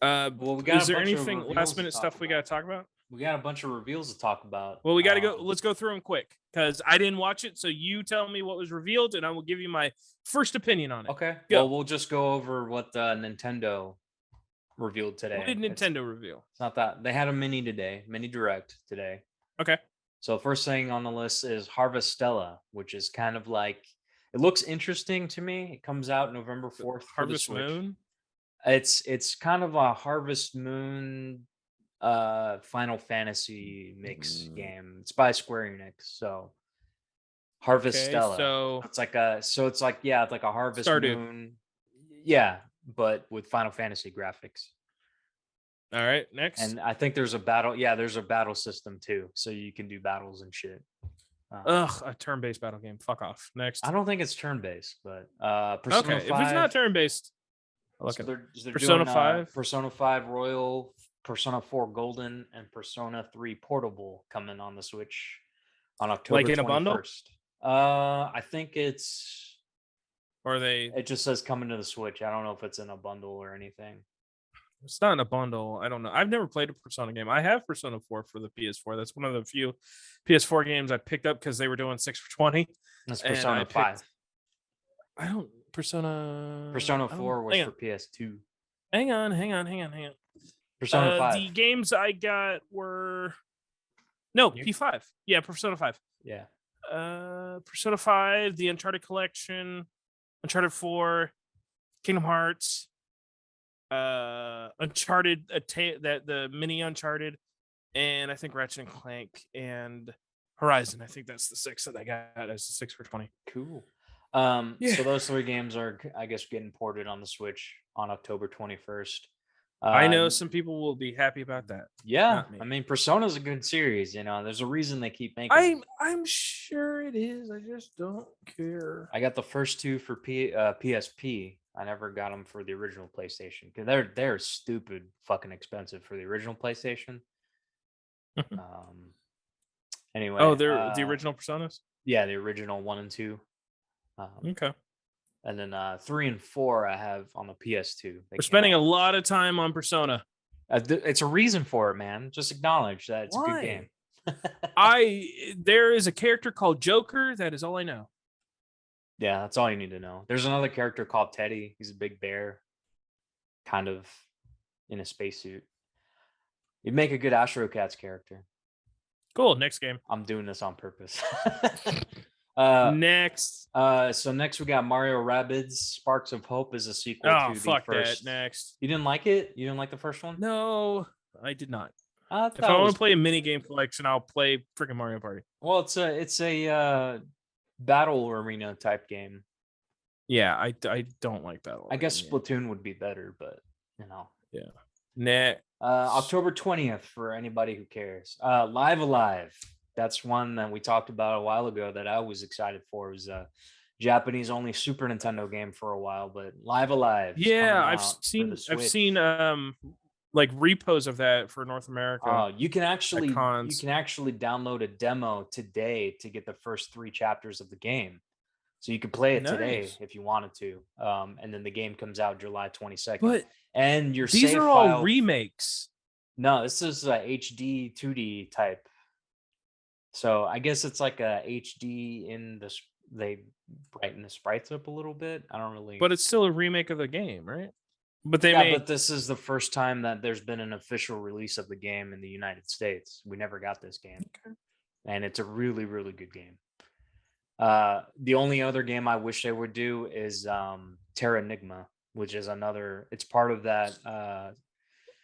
[SPEAKER 1] Well, we got
[SPEAKER 2] Is
[SPEAKER 1] a
[SPEAKER 2] there
[SPEAKER 1] bunch of
[SPEAKER 2] anything
[SPEAKER 1] reveals
[SPEAKER 2] last
[SPEAKER 1] to
[SPEAKER 2] minute
[SPEAKER 1] talk
[SPEAKER 2] stuff we got
[SPEAKER 1] about.
[SPEAKER 2] to talk about?
[SPEAKER 1] We got a bunch of reveals to talk about.
[SPEAKER 2] Well, we got to go. Let's go through them quick because I didn't watch it. So you tell me what was revealed, and I will give you my first opinion on it.
[SPEAKER 1] Okay.
[SPEAKER 2] Go.
[SPEAKER 1] Well, we'll just go over what Nintendo revealed today.
[SPEAKER 2] What did Nintendo reveal?
[SPEAKER 1] It's not that they had a mini direct today.
[SPEAKER 2] Okay.
[SPEAKER 1] So first thing on the list is Harvestella, which is kind of like, it looks interesting to me. It comes out November 4th for the
[SPEAKER 2] Harvest
[SPEAKER 1] Switch.
[SPEAKER 2] Moon.
[SPEAKER 1] It's kind of a Harvest Moon Final Fantasy mix game. It's by Square Enix. So Harvestella.
[SPEAKER 2] So
[SPEAKER 1] it's like a Harvest
[SPEAKER 2] Stardew.
[SPEAKER 1] Moon. Yeah, but with Final Fantasy graphics.
[SPEAKER 2] All right, next.
[SPEAKER 1] And I think there's a battle. Yeah, there's a battle system too, so you can do battles and shit.
[SPEAKER 2] A turn-based battle game. Fuck off. Next.
[SPEAKER 1] I don't think it's turn-based, but
[SPEAKER 2] Persona 5. If it's not turn-based,
[SPEAKER 1] look at they're
[SPEAKER 2] Persona
[SPEAKER 1] doing,
[SPEAKER 2] 5,
[SPEAKER 1] Persona 5 Royal, Persona 4 Golden, and Persona 3 Portable coming on the Switch on October 21st.
[SPEAKER 2] Like in a bundle?
[SPEAKER 1] I think it's.
[SPEAKER 2] Or they.
[SPEAKER 1] It just says coming to the Switch. I don't know if it's in a bundle or anything.
[SPEAKER 2] It's not in a bundle. I don't know. I've never played a Persona game. I have Persona 4 for the PS4. That's one of the few PS4 games I picked up because they were doing 6 for 20.
[SPEAKER 1] That's Persona 5.
[SPEAKER 2] I don't
[SPEAKER 1] Persona 4 was for PS2.
[SPEAKER 2] Hang on.
[SPEAKER 1] Persona 5.
[SPEAKER 2] The games I got were P5. Yeah, Persona 5.
[SPEAKER 1] Yeah.
[SPEAKER 2] Persona 5, the Uncharted collection, Uncharted 4, Kingdom Hearts, Uncharted, the mini Uncharted, and I think Ratchet and Clank and Horizon. I think that's the 6 that I got as the 6 for 20.
[SPEAKER 1] Cool. So those 3 games are, I guess, getting ported on the Switch on October 21st.
[SPEAKER 2] I know some people will be happy about that.
[SPEAKER 1] Yeah,
[SPEAKER 2] Not me.
[SPEAKER 1] I mean, Persona's a good series. There's a reason they keep making them.
[SPEAKER 2] I'm sure it is. I just don't care.
[SPEAKER 1] I got the first two for PSP. I never got them for the original PlayStation because they're stupid fucking expensive for the original PlayStation. Um. Anyway,
[SPEAKER 2] they're the original Personas.
[SPEAKER 1] yeah, the original 1 and 2.
[SPEAKER 2] Okay,
[SPEAKER 1] And then 3 and 4 I have on the PS2.
[SPEAKER 2] we're spending a lot of time on Persona.
[SPEAKER 1] It's a reason for it, man. Just acknowledge that it's a good game.
[SPEAKER 2] There is a character called Joker. That is all I know.
[SPEAKER 1] Yeah, that's all you need to know. There's another character called Teddy. He's a big bear, kind of in a spacesuit. You'd make a good Astro Cats character.
[SPEAKER 2] Cool. Next game.
[SPEAKER 1] I'm doing this on purpose.
[SPEAKER 2] Next.
[SPEAKER 1] So next we got Mario Rabbids Sparks of Hope is a sequel to the
[SPEAKER 2] Fuck
[SPEAKER 1] first.
[SPEAKER 2] that. Next.
[SPEAKER 1] You didn't like it? You didn't like the first one?
[SPEAKER 2] No, I did not.
[SPEAKER 1] If
[SPEAKER 2] I want to play a mini game collection, I'll play freaking Mario Party.
[SPEAKER 1] Well, it's a battle arena type game.
[SPEAKER 2] Yeah, I don't like battle.
[SPEAKER 1] I guess Splatoon would be better, but
[SPEAKER 2] Yeah. Next.
[SPEAKER 1] October 20th for anybody who cares. Live Alive. That's one that we talked about a while ago that I was excited for. It was a Japanese only Super Nintendo game for a while, but Live Alive.
[SPEAKER 2] Yeah, I've seen like repos of that for North America.
[SPEAKER 1] You can actually download a demo today to get the first 3 chapters of the game. So you can play it today if you wanted to. And then the game comes out July 22nd.
[SPEAKER 2] But
[SPEAKER 1] and your
[SPEAKER 2] these
[SPEAKER 1] save
[SPEAKER 2] are all
[SPEAKER 1] file
[SPEAKER 2] remakes.
[SPEAKER 1] No, this is a HD 2D type. So I guess it's like a HD in the they brighten the sprites up a little bit. I don't really.
[SPEAKER 2] But it's still a remake of the game, right? But
[SPEAKER 1] but this is the first time that there's been an official release of the game in the United States. We never got this game, and it's a really, really good game. The only other game I wish they would do is Terra Enigma, which is another. It's part of that.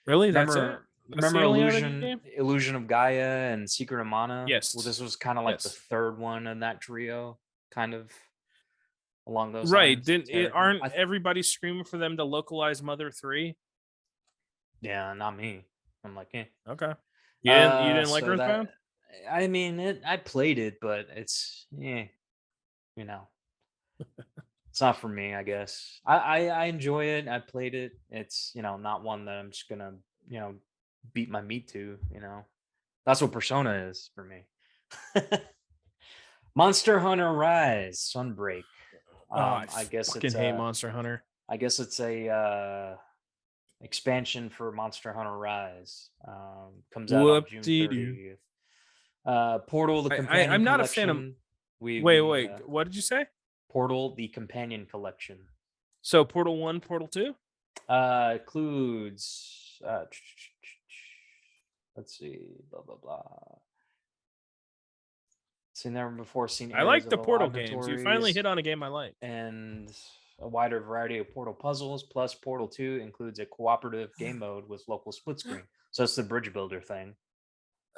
[SPEAKER 2] Really, that's it.
[SPEAKER 1] Remember Illusion of Gaia and Secret of Mana?
[SPEAKER 2] Yes.
[SPEAKER 1] Well, this was kind of like the third one in that trio, kind of along those
[SPEAKER 2] lines.
[SPEAKER 1] Right.
[SPEAKER 2] Aren't everybody screaming for them to localize Mother 3?
[SPEAKER 1] Yeah, not me. I'm like, eh.
[SPEAKER 2] Okay. You didn't like Earthbound?
[SPEAKER 1] I mean, I played it, but it's, it's not for me, I guess. I enjoy it. I played it. It's, not one that I'm just going to, beat my meat to. That's what Persona is for me. Monster Hunter Rise Sunbreak. I guess
[SPEAKER 2] it's hate Monster Hunter.
[SPEAKER 1] I guess it's a expansion for Monster Hunter Rise. Comes out on June 30th. Portal the Companion
[SPEAKER 2] I'm not
[SPEAKER 1] Collection.
[SPEAKER 2] A fan of. Wait. What did you say?
[SPEAKER 1] Portal the Companion Collection.
[SPEAKER 2] So Portal 1, Portal 2?
[SPEAKER 1] Includes let's see, blah blah blah. Seen there before.
[SPEAKER 2] I like the Portal games. You finally hit on a game I like.
[SPEAKER 1] And a wider variety of Portal puzzles. Plus, Portal 2 includes a cooperative game mode with local split screen. So it's the bridge builder thing.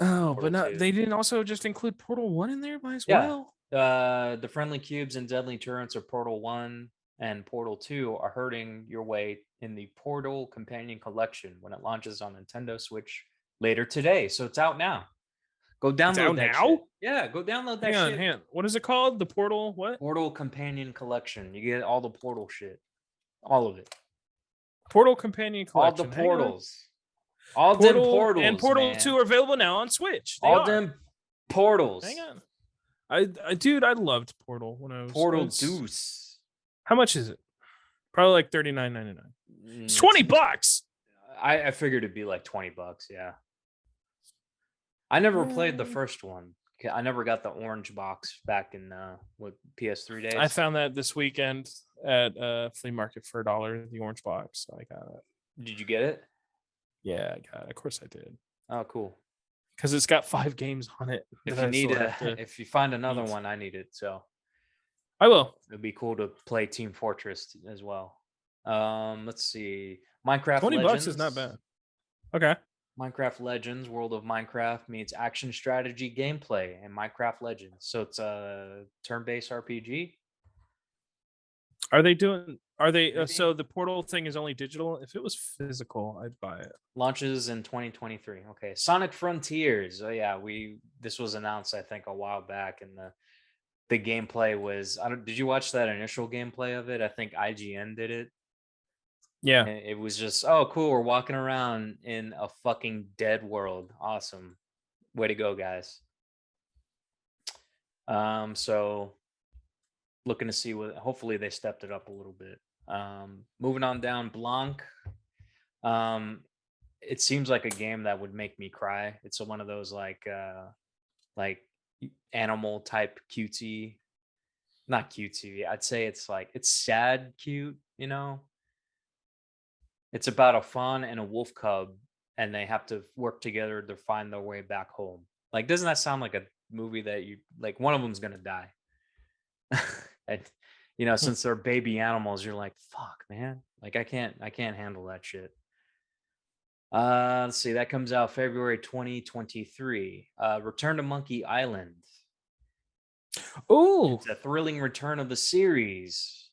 [SPEAKER 2] Oh, Portal but 2. They didn't also just include Portal 1 in there as well?
[SPEAKER 1] The friendly cubes and deadly turrets of Portal 1 and Portal 2 are hurting your way in the Portal Companion Collection when it launches on Nintendo Switch later today. So it's out now. Go download that
[SPEAKER 2] now?
[SPEAKER 1] Shit. Yeah, go download that shit.
[SPEAKER 2] Hang on. What is it called? The Portal what?
[SPEAKER 1] Portal Companion Collection. You get all the Portal shit. All of it.
[SPEAKER 2] Portal Companion Collection.
[SPEAKER 1] All the portals. All them portals.
[SPEAKER 2] And Portal 2 are available now on Switch. Them
[SPEAKER 1] portals.
[SPEAKER 2] Hang on. I loved Portal when I was
[SPEAKER 1] Portal Deuce.
[SPEAKER 2] How much is it? Probably like $39.99. It's $20.
[SPEAKER 1] I figured it'd be like $20, yeah. I never played the first one. I never got the orange box back in with PS3 days.
[SPEAKER 2] I found that this weekend at flea market for $1, the orange box. So I got it.
[SPEAKER 1] Did you get it?
[SPEAKER 2] Yeah, I got it. Of course I did.
[SPEAKER 1] Oh, cool.
[SPEAKER 2] Because it's got 5 games on it.
[SPEAKER 1] If you need if you find another one, I need it. So
[SPEAKER 2] I will.
[SPEAKER 1] It'd be cool to play Team Fortress as well. Let's see. Minecraft
[SPEAKER 2] $20
[SPEAKER 1] Legends
[SPEAKER 2] is not bad. Okay.
[SPEAKER 1] Minecraft Legends, World of Minecraft meets action strategy gameplay in Minecraft Legends. So it's a turn-based RPG.
[SPEAKER 2] Are they doing Are they
[SPEAKER 1] maybe.
[SPEAKER 2] so the Portal thing is only digital? If it was physical, I'd buy it.
[SPEAKER 1] Launches in 2023. Okay, Sonic Frontiers. Oh yeah, we this was announced I think a while back, and the gameplay was. I don't. Did you watch that initial gameplay of it? I think IGN did it.
[SPEAKER 2] Yeah.
[SPEAKER 1] And it was just, oh cool, we're walking around in a fucking dead world. Awesome, way to go, guys. So looking to see what. Hopefully they stepped it up a little bit. Moving on down, Blanc. Um, it seems like a game that would make me cry. It's one of those like animal type cutesy, not cutesy. I'd say it's like it's sad cute, you know. It's about a fawn and a wolf cub, and they have to work together to find their way back home. Like, doesn't that sound like a movie that you like? One of them's gonna die, and
[SPEAKER 2] Hmm.
[SPEAKER 1] since they're baby animals, you're like, fuck, man. Like, I can't handle that shit. Let's see. That comes out February 2023. Return to Monkey Island.
[SPEAKER 2] Oh,
[SPEAKER 1] It's a thrilling return of the series.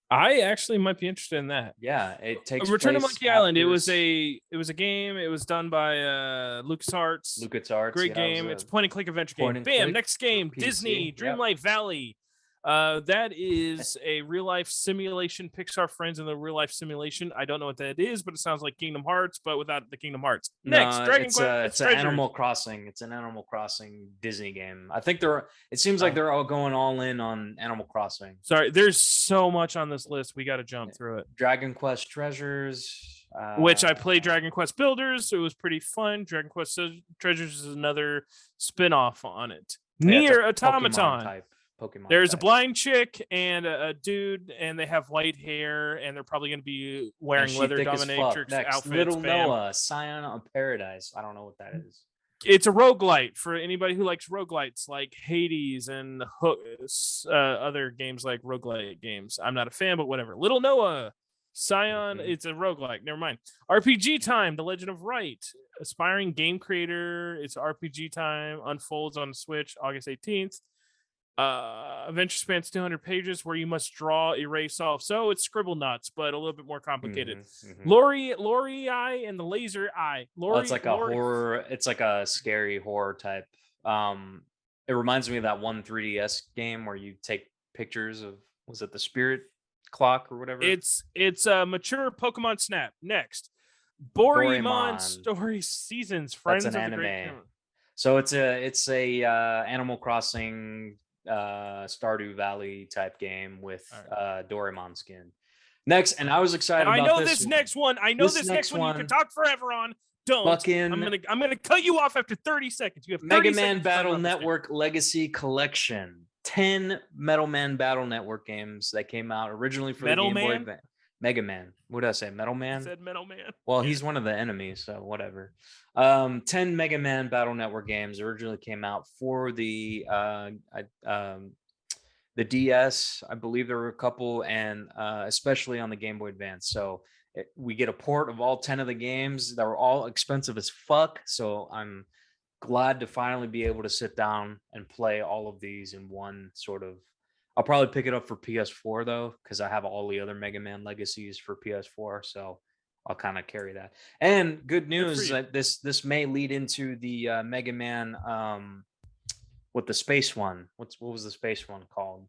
[SPEAKER 2] I actually might be interested in that.
[SPEAKER 1] Yeah, it takes
[SPEAKER 2] Return to
[SPEAKER 1] place
[SPEAKER 2] Monkey Island.
[SPEAKER 1] after
[SPEAKER 2] It was a game. It was done by LucasArts.
[SPEAKER 1] LucasArts.
[SPEAKER 2] Great
[SPEAKER 1] Yeah, that was
[SPEAKER 2] game. It's
[SPEAKER 1] a
[SPEAKER 2] a point and click adventure
[SPEAKER 1] point
[SPEAKER 2] game.
[SPEAKER 1] and
[SPEAKER 2] Bam.
[SPEAKER 1] click
[SPEAKER 2] Next
[SPEAKER 1] for
[SPEAKER 2] game.
[SPEAKER 1] PC.
[SPEAKER 2] Disney
[SPEAKER 1] Yep.
[SPEAKER 2] Dreamlight Valley. That is a real life simulation. Pixar friends in the real life simulation. I don't know what that is, but it sounds like Kingdom Hearts, but without the Kingdom Hearts. Next,
[SPEAKER 1] No,
[SPEAKER 2] Dragon
[SPEAKER 1] it's
[SPEAKER 2] Quest
[SPEAKER 1] an
[SPEAKER 2] Treasures.
[SPEAKER 1] Animal Crossing. It's an Animal Crossing Disney game. I think they're. It seems like
[SPEAKER 2] Oh,
[SPEAKER 1] they're all going all in on Animal Crossing.
[SPEAKER 2] sorry. There's so much on this list. We got to jump through it.
[SPEAKER 1] Dragon Quest Treasures.
[SPEAKER 2] Which I played Dragon Quest Builders. It was pretty fun. Dragon Quest Treasures is another spin-off on it.
[SPEAKER 1] Yeah, it's a
[SPEAKER 2] Near
[SPEAKER 1] Pokemon
[SPEAKER 2] Automaton.
[SPEAKER 1] type. Pokemon
[SPEAKER 2] There's a
[SPEAKER 1] type.
[SPEAKER 2] blind chick and a dude, and they have white hair, and they're probably going to be
[SPEAKER 1] And
[SPEAKER 2] wearing
[SPEAKER 1] she
[SPEAKER 2] leather
[SPEAKER 1] thick as fuck.
[SPEAKER 2] dominatrix
[SPEAKER 1] Next,
[SPEAKER 2] outfits.
[SPEAKER 1] Little
[SPEAKER 2] Bam.
[SPEAKER 1] Noah, Scion of Paradise. I don't know what that is.
[SPEAKER 2] It's a roguelite for anybody who likes roguelites like Hades and other games like roguelite games. I'm not a fan, but whatever. Little Noah, Scion,
[SPEAKER 1] Mhm.
[SPEAKER 2] it's a roguelike. Never mind. RPG Time, The Legend of Right. Aspiring game creator. It's RPG Time. Unfolds on Switch August 18th. Adventure spans 200 pages where you must draw, erase, solve. So it's Scribble Nuts, but a little bit more complicated.
[SPEAKER 1] Mhm. Mhm.
[SPEAKER 2] Lori Eye and the Laser Eye.
[SPEAKER 1] Oh, it's
[SPEAKER 2] Lori
[SPEAKER 1] like a horror. It's like a scary horror type. It reminds me of that one 3DS game where you take pictures of. Was it the Spirit Clock or whatever?
[SPEAKER 2] It's a mature Pokemon Snap. Next, Borimon
[SPEAKER 1] Doraemon.
[SPEAKER 2] Story Seasons.
[SPEAKER 1] That's
[SPEAKER 2] Friends
[SPEAKER 1] an
[SPEAKER 2] of the Great
[SPEAKER 1] anime.
[SPEAKER 2] Camera.
[SPEAKER 1] So it's a Animal Crossing Stardew Valley type game with
[SPEAKER 2] All right.
[SPEAKER 1] Doraemon skin. Next, and I was excited
[SPEAKER 2] I
[SPEAKER 1] about
[SPEAKER 2] know
[SPEAKER 1] this
[SPEAKER 2] this
[SPEAKER 1] one.
[SPEAKER 2] next one. I know
[SPEAKER 1] This
[SPEAKER 2] this
[SPEAKER 1] next
[SPEAKER 2] next one. You can
[SPEAKER 1] one,
[SPEAKER 2] talk forever on. Don't.
[SPEAKER 1] fucking
[SPEAKER 2] I'm gonna cut you off after 30 seconds. You have 30
[SPEAKER 1] Mega
[SPEAKER 2] seconds
[SPEAKER 1] Man
[SPEAKER 2] to talk
[SPEAKER 1] Battle
[SPEAKER 2] about this game.
[SPEAKER 1] Network Legacy Collection. 10 Metal Man Battle Network games that came out originally for
[SPEAKER 2] Metal
[SPEAKER 1] the Game Boy
[SPEAKER 2] Man?
[SPEAKER 1] Advance. Mega Man. What did I say? Metal
[SPEAKER 2] I
[SPEAKER 1] Man?
[SPEAKER 2] said Metal Man.
[SPEAKER 1] Well,
[SPEAKER 2] Yeah.
[SPEAKER 1] he's one of the enemies, so whatever. 10 Mega Man Battle Network games originally came out for the DS. I believe there were a couple, and especially on the Game Boy Advance. So we get a port of all 10 of the games that were all expensive as fuck. So I'm glad to finally be able to sit down and play all of these in one sort of. I'll probably pick it up for PS4 though, because I have all the other Mega Man legacies for PS4. So I'll kind of carry that. And good
[SPEAKER 2] Good for
[SPEAKER 1] news
[SPEAKER 2] you.
[SPEAKER 1] that this may lead into the Mega Man with the space one. What was the space one called?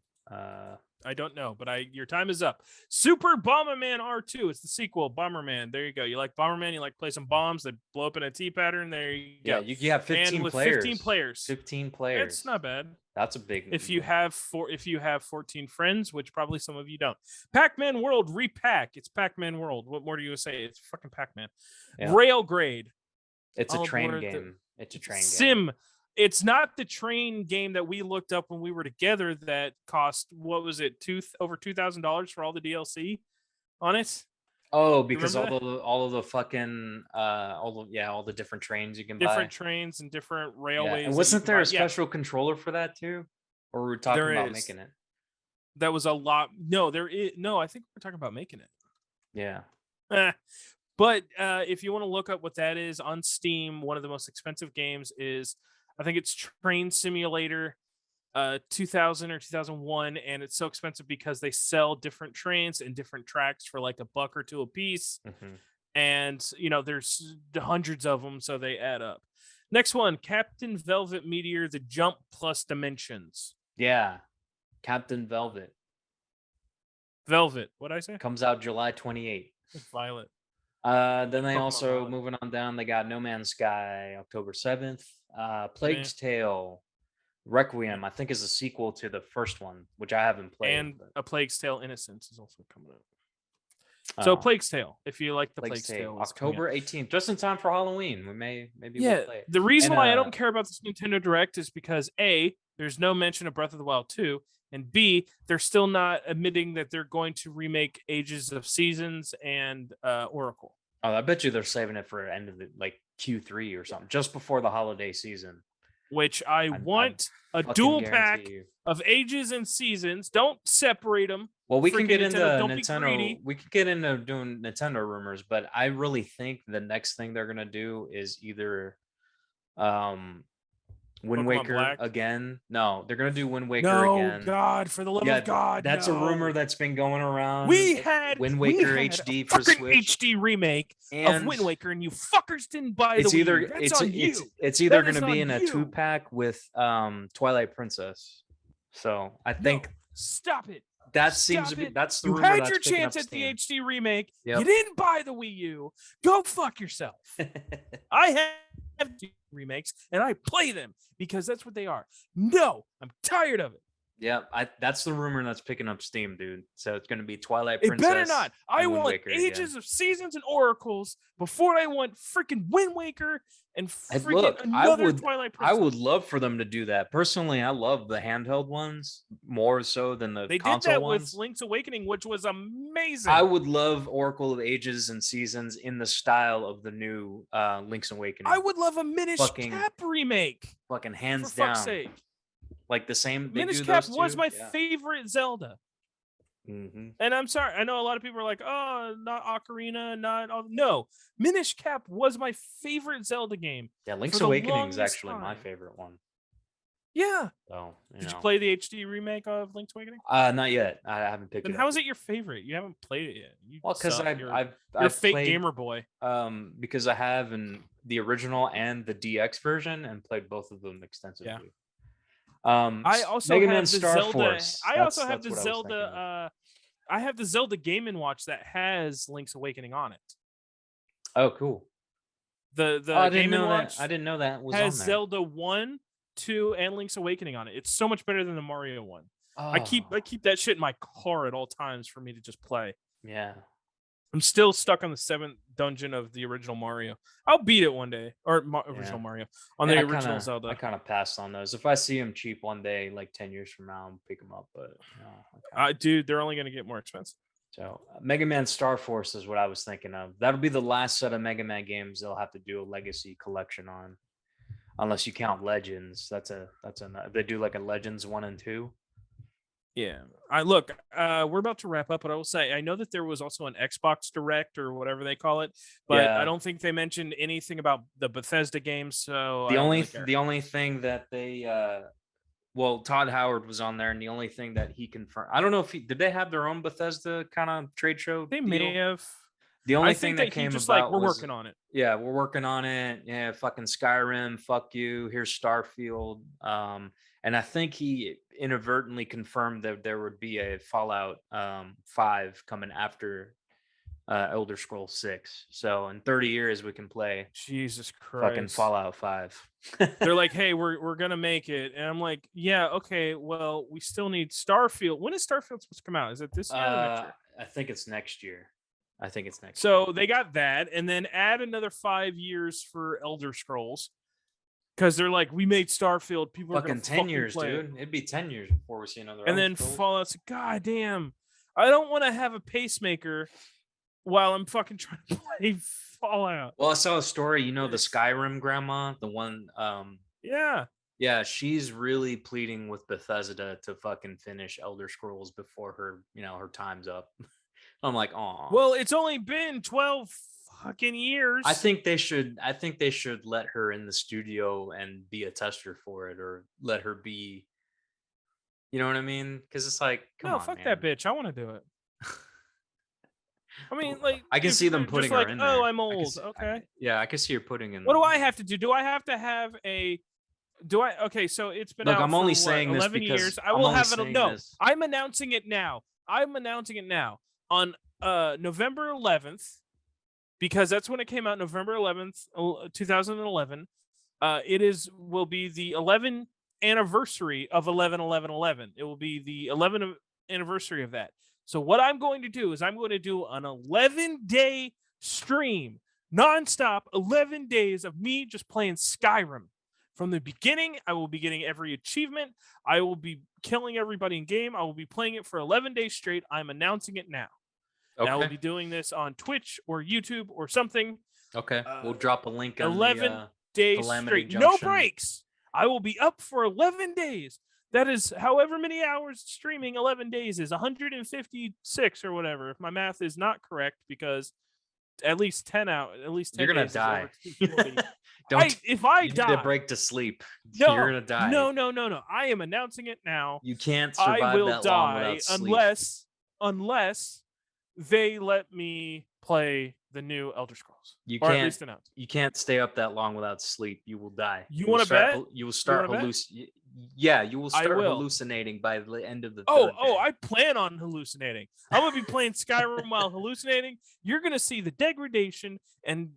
[SPEAKER 2] I don't know, but your time is up. Super Bomberman R2. It's the sequel, Bomberman. There you go. You like Bomberman? You like play some bombs that blow up in a T pattern? There you
[SPEAKER 1] Yeah,
[SPEAKER 2] go.
[SPEAKER 1] you have 15
[SPEAKER 2] And with
[SPEAKER 1] players.
[SPEAKER 2] 15 players,
[SPEAKER 1] 15 players.
[SPEAKER 2] it's not bad.
[SPEAKER 1] That's a big.
[SPEAKER 2] If you have 14 friends, which probably some of you don't. Pac-Man World Repack. It's Pac-Man World. What more do you say? It's fucking Pac-Man.
[SPEAKER 1] Yeah.
[SPEAKER 2] Rail Grade.
[SPEAKER 1] It's a
[SPEAKER 2] All
[SPEAKER 1] train
[SPEAKER 2] aboard
[SPEAKER 1] game. It's a train game.
[SPEAKER 2] Sim. It's not the train game that we looked up when we were together that cost, what was it, over $2,000 for all the DLC on it?
[SPEAKER 1] Oh, because
[SPEAKER 2] remember
[SPEAKER 1] all of the fucking all the different trains you can
[SPEAKER 2] different
[SPEAKER 1] buy.
[SPEAKER 2] trains and different
[SPEAKER 1] Yeah.
[SPEAKER 2] railways.
[SPEAKER 1] And
[SPEAKER 2] that you
[SPEAKER 1] wasn't
[SPEAKER 2] can
[SPEAKER 1] there
[SPEAKER 2] buy.
[SPEAKER 1] a special controller for that too? Or were we talking
[SPEAKER 2] There
[SPEAKER 1] about
[SPEAKER 2] is.
[SPEAKER 1] making it?
[SPEAKER 2] That was a lot. No, there is. No, I think we're talking about making it.
[SPEAKER 1] Yeah.
[SPEAKER 2] But if you want to look up what that is on Steam, one of the most expensive games is, I think it's Train Simulator. 2000 or 2001, and it's so expensive because they sell different trains and different tracks for like $1 or $2 a piece,
[SPEAKER 1] Hmm.
[SPEAKER 2] and there's hundreds of them, so they add up. Next one, Captain Velvet Meteor: The Jump Plus Dimensions.
[SPEAKER 1] Yeah, Captain Velvet
[SPEAKER 2] Velvet, what'd I say?
[SPEAKER 1] comes out July 28th.
[SPEAKER 2] Violet.
[SPEAKER 1] Then they
[SPEAKER 2] Pokemon
[SPEAKER 1] also,
[SPEAKER 2] Violet.
[SPEAKER 1] moving on down, they got No Man's Sky October 7th.
[SPEAKER 2] Meh.
[SPEAKER 1] Plague's Tale Requiem, I think, is a sequel to the first one, which I haven't played.
[SPEAKER 2] And A Plague's Tale: Innocence is also coming out.
[SPEAKER 1] But,
[SPEAKER 2] So Plague's Tale, if you like the
[SPEAKER 1] Plague's
[SPEAKER 2] Plague's
[SPEAKER 1] Tale
[SPEAKER 2] Tale, is coming out.
[SPEAKER 1] October 18th, just in time for Halloween. Maybe we'll
[SPEAKER 2] Yeah,
[SPEAKER 1] play it.
[SPEAKER 2] the reason
[SPEAKER 1] And
[SPEAKER 2] why I don't care about this Nintendo Direct is because A, there's no mention of Breath of the Wild 2, and B, they're still not admitting that they're going to remake Ages of Seasons and Oracle.
[SPEAKER 1] oh, I bet you they're saving it for end of the Q3 or something, just before the holiday season.
[SPEAKER 2] Which I want a
[SPEAKER 1] fucking
[SPEAKER 2] dual
[SPEAKER 1] guarantee
[SPEAKER 2] pack
[SPEAKER 1] you.
[SPEAKER 2] of Ages and Seasons. Don't separate them.
[SPEAKER 1] Well, we can
[SPEAKER 2] Freaking
[SPEAKER 1] get into
[SPEAKER 2] Nintendo, don't be
[SPEAKER 1] Nintendo.
[SPEAKER 2] greedy.
[SPEAKER 1] We could get into doing Nintendo rumors, but I really think the next thing they're gonna do is either Wind
[SPEAKER 2] Pokemon
[SPEAKER 1] Waker
[SPEAKER 2] Black.
[SPEAKER 1] again. No, they're gonna do Wind Waker
[SPEAKER 2] No,
[SPEAKER 1] again.
[SPEAKER 2] God, for the love of God,
[SPEAKER 1] that's a
[SPEAKER 2] no.
[SPEAKER 1] rumor that's been going around.
[SPEAKER 2] We had
[SPEAKER 1] Wind Waker
[SPEAKER 2] a
[SPEAKER 1] HD for
[SPEAKER 2] fucking
[SPEAKER 1] Switch.
[SPEAKER 2] HD remake of
[SPEAKER 1] And
[SPEAKER 2] Wind Waker, and you fuckers didn't buy the
[SPEAKER 1] it's
[SPEAKER 2] Wii
[SPEAKER 1] either
[SPEAKER 2] U. That's on you.
[SPEAKER 1] it's either
[SPEAKER 2] That is
[SPEAKER 1] gonna be
[SPEAKER 2] on
[SPEAKER 1] in a
[SPEAKER 2] you.
[SPEAKER 1] 2-pack with Twilight Princess. So I think
[SPEAKER 2] No, stop it.
[SPEAKER 1] that seems to be
[SPEAKER 2] Stop it.
[SPEAKER 1] that's the
[SPEAKER 2] You
[SPEAKER 1] rumor
[SPEAKER 2] had
[SPEAKER 1] that's
[SPEAKER 2] your
[SPEAKER 1] picking
[SPEAKER 2] chance
[SPEAKER 1] up
[SPEAKER 2] at the
[SPEAKER 1] steam.
[SPEAKER 2] HD remake.
[SPEAKER 1] Yep.
[SPEAKER 2] You didn't buy the Wii U. Go fuck yourself. I have remakes and I play them because that's what they are. No, I'm tired of it.
[SPEAKER 1] Yeah, that's the rumor that's picking up steam, dude. So it's going to be Twilight
[SPEAKER 2] It
[SPEAKER 1] Princess.
[SPEAKER 2] better not. I
[SPEAKER 1] and Wind
[SPEAKER 2] want
[SPEAKER 1] Waker
[SPEAKER 2] Ages
[SPEAKER 1] again.
[SPEAKER 2] of Seasons and Oracles before I want freaking Wind Waker and freaking
[SPEAKER 1] Look,
[SPEAKER 2] another Twilight Princess.
[SPEAKER 1] I would love for them to do that. Personally, I love the handheld ones more so than the
[SPEAKER 2] They did
[SPEAKER 1] console
[SPEAKER 2] that
[SPEAKER 1] ones.
[SPEAKER 2] with Link's Awakening, which was amazing.
[SPEAKER 1] I would love Oracle of Ages and Seasons in the style of the new Link's Awakening.
[SPEAKER 2] I would love a Minish Cap remake.
[SPEAKER 1] Fucking hands
[SPEAKER 2] for
[SPEAKER 1] down.
[SPEAKER 2] fuck's sake.
[SPEAKER 1] Like the same.
[SPEAKER 2] Minish Cap was my favorite Zelda.
[SPEAKER 1] Mm-hmm.
[SPEAKER 2] And I'm sorry, I know a lot of people are like, "Oh, not Ocarina, not all." No, Minish Cap was my favorite Zelda game.
[SPEAKER 1] Yeah, Link's Awakening is actually my favorite one.
[SPEAKER 2] Yeah.
[SPEAKER 1] So
[SPEAKER 2] did you play the HD remake of Link's Awakening?
[SPEAKER 1] Not yet. I haven't picked it.
[SPEAKER 2] And how is it your favorite? You haven't played it yet.
[SPEAKER 1] Well, because I've
[SPEAKER 2] fake
[SPEAKER 1] played,
[SPEAKER 2] gamer boy.
[SPEAKER 1] Because I have the original and the DX version and played both of them extensively.
[SPEAKER 2] Yeah.
[SPEAKER 1] I also Mega Man Star
[SPEAKER 2] Zelda,
[SPEAKER 1] Force.
[SPEAKER 2] I also have the Zelda. I have the Zelda Game & Watch that has Link's Awakening on it.
[SPEAKER 1] Oh, cool.
[SPEAKER 2] The Game & Watch.
[SPEAKER 1] I didn't know that was
[SPEAKER 2] has
[SPEAKER 1] on there.
[SPEAKER 2] Zelda 1, 2, and Link's Awakening on it. It's so much better than the Mario one. Oh. I keep that shit in my car at all times for me to just play.
[SPEAKER 1] Yeah.
[SPEAKER 2] I'm still stuck on the 7th dungeon of the original Mario. I'll beat it one day, or original Mario on the original Zelda.
[SPEAKER 1] I kind of passed on those. If I see them cheap one day, like 10 years from now, I'll pick them up. But
[SPEAKER 2] dude, they're only going to get more expensive.
[SPEAKER 1] So Mega Man Star Force is what I was thinking of. That'll be the last set of Mega Man games they'll have to do a legacy collection on, unless you count Legends. They do like a Legends 1 and 2.
[SPEAKER 2] Yeah, we're about to wrap up, but I will say I know that there was also an Xbox Direct or whatever they call it, but I don't think they mentioned anything about the Bethesda games. So
[SPEAKER 1] the only thing that they Todd Howard was on there, and the only thing that he confirmed, I don't know if did they have their own Bethesda kind of trade show?
[SPEAKER 2] They may have.
[SPEAKER 1] The only thing that came
[SPEAKER 2] just
[SPEAKER 1] about
[SPEAKER 2] we're working on it.
[SPEAKER 1] Yeah, we're working on it. Yeah, fucking Skyrim, fuck you. Here's Starfield. And I think he inadvertently confirmed that there would be a Fallout 5 coming after Elder Scrolls 6. So in 30 years we can play
[SPEAKER 2] Jesus Christ
[SPEAKER 1] fucking Fallout 5.
[SPEAKER 2] They're like, hey, we're gonna make it, and I'm like, yeah, okay, well, we still need Starfield. When is Starfield supposed to come out? Is it this year or next year?
[SPEAKER 1] I think it's next year.
[SPEAKER 2] So they got that, and then add another 5 years for Elder Scrolls, because they're like, we made Starfield. People are gonna
[SPEAKER 1] 10 years,
[SPEAKER 2] play
[SPEAKER 1] dude. It'd be 10 years before we see another.
[SPEAKER 2] And then Fallout's like, God damn, I don't want to have a pacemaker while I'm fucking trying to play Fallout.
[SPEAKER 1] Well, I saw a story. The Skyrim grandma, the one. Yeah, she's really pleading with Bethesda to fucking finish Elder Scrolls before her, her time's up. I'm like, oh.
[SPEAKER 2] Well, it's only been 12 fucking years.
[SPEAKER 1] I think they should let her in the studio and be a tester for it, or let her be You know what I mean? Because it's like, come
[SPEAKER 2] No,
[SPEAKER 1] on,
[SPEAKER 2] fuck that
[SPEAKER 1] man.
[SPEAKER 2] bitch. I want to do it. I mean, like,
[SPEAKER 1] I can
[SPEAKER 2] if
[SPEAKER 1] see them
[SPEAKER 2] you're just
[SPEAKER 1] putting her
[SPEAKER 2] like,
[SPEAKER 1] in
[SPEAKER 2] oh,
[SPEAKER 1] there.
[SPEAKER 2] I'm old. Okay.
[SPEAKER 1] Yeah, I can see her putting
[SPEAKER 2] What
[SPEAKER 1] in.
[SPEAKER 2] do I have to do? Do I have to have a do I okay, so it's been
[SPEAKER 1] Look,
[SPEAKER 2] out
[SPEAKER 1] I'm only
[SPEAKER 2] for what,
[SPEAKER 1] saying this
[SPEAKER 2] 11
[SPEAKER 1] because
[SPEAKER 2] years. I
[SPEAKER 1] I'm
[SPEAKER 2] will
[SPEAKER 1] only
[SPEAKER 2] have it
[SPEAKER 1] saying
[SPEAKER 2] no.
[SPEAKER 1] this.
[SPEAKER 2] I'm announcing it now. I'm announcing it now on November 11th because that's when it came out, November 11th, 2011. It will be the 11th anniversary of 11/11/11. It will be the 11th anniversary of that. So what I'm going to do is I'm going to do an 11-day stream, nonstop, 11 days of me just playing Skyrim. From the beginning, I will be getting every achievement. I will be killing everybody in game. I will be playing it for 11 days straight. I'm announcing it now. And I will
[SPEAKER 1] Okay.
[SPEAKER 2] be doing this on Twitch or YouTube or something.
[SPEAKER 1] Okay. We'll drop a link on
[SPEAKER 2] 11
[SPEAKER 1] the
[SPEAKER 2] days
[SPEAKER 1] Calamity
[SPEAKER 2] straight, no
[SPEAKER 1] Junction.
[SPEAKER 2] breaks. I will be up for 11 days. That is however many hours streaming. 11 days is 156 or whatever. If my math is not correct, because at least 10 out, at least 10
[SPEAKER 1] You're gonna
[SPEAKER 2] days
[SPEAKER 1] die.
[SPEAKER 2] is over 240.
[SPEAKER 1] Don't.
[SPEAKER 2] If I
[SPEAKER 1] You need a
[SPEAKER 2] die,
[SPEAKER 1] break to sleep. You're
[SPEAKER 2] no,
[SPEAKER 1] gonna die.
[SPEAKER 2] no, no, no, no. I am announcing it now.
[SPEAKER 1] You can't
[SPEAKER 2] I
[SPEAKER 1] survive
[SPEAKER 2] will
[SPEAKER 1] that long
[SPEAKER 2] die
[SPEAKER 1] without sleep.
[SPEAKER 2] unless they let me play the new Elder Scrolls,
[SPEAKER 1] You
[SPEAKER 2] or at
[SPEAKER 1] can't.
[SPEAKER 2] least announce.
[SPEAKER 1] You can't stay up that long without sleep. You will die.
[SPEAKER 2] You
[SPEAKER 1] will
[SPEAKER 2] want to
[SPEAKER 1] start.
[SPEAKER 2] bet?
[SPEAKER 1] You will
[SPEAKER 2] You
[SPEAKER 1] start
[SPEAKER 2] want to bet?
[SPEAKER 1] Yeah, you will
[SPEAKER 2] I
[SPEAKER 1] start
[SPEAKER 2] will.
[SPEAKER 1] hallucinating by the end of the
[SPEAKER 2] Oh,
[SPEAKER 1] third day.
[SPEAKER 2] I plan on hallucinating. I'm gonna be playing Skyrim while hallucinating. You're gonna see the degradation and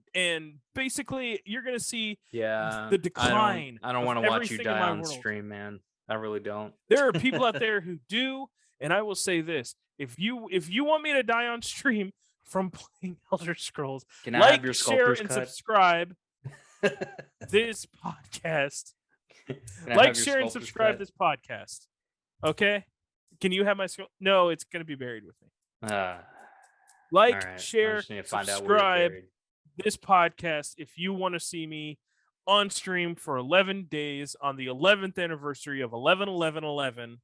[SPEAKER 2] basically you're gonna see
[SPEAKER 1] Yeah,
[SPEAKER 2] the decline.
[SPEAKER 1] I don't
[SPEAKER 2] of
[SPEAKER 1] want to watch you
[SPEAKER 2] everything in
[SPEAKER 1] die
[SPEAKER 2] my
[SPEAKER 1] on
[SPEAKER 2] world.
[SPEAKER 1] stream, man. I really don't.
[SPEAKER 2] There are people out there who do, and I will say this: if you want me to die on stream from playing Elder Scrolls,
[SPEAKER 1] Can I have your
[SPEAKER 2] share,
[SPEAKER 1] sculptor's
[SPEAKER 2] and
[SPEAKER 1] cut?
[SPEAKER 2] subscribe this podcast.
[SPEAKER 1] Can I have your
[SPEAKER 2] Share, and
[SPEAKER 1] sculptor's
[SPEAKER 2] subscribe
[SPEAKER 1] cut?
[SPEAKER 2] this podcast. Okay? Can you have my No, it's gonna be buried with me.
[SPEAKER 1] All
[SPEAKER 2] Like,
[SPEAKER 1] right. I
[SPEAKER 2] share,
[SPEAKER 1] just need to find out where you're
[SPEAKER 2] subscribe
[SPEAKER 1] buried.
[SPEAKER 2] this podcast if you want to see me on stream for 11 days on the 11th anniversary of 11/11/11.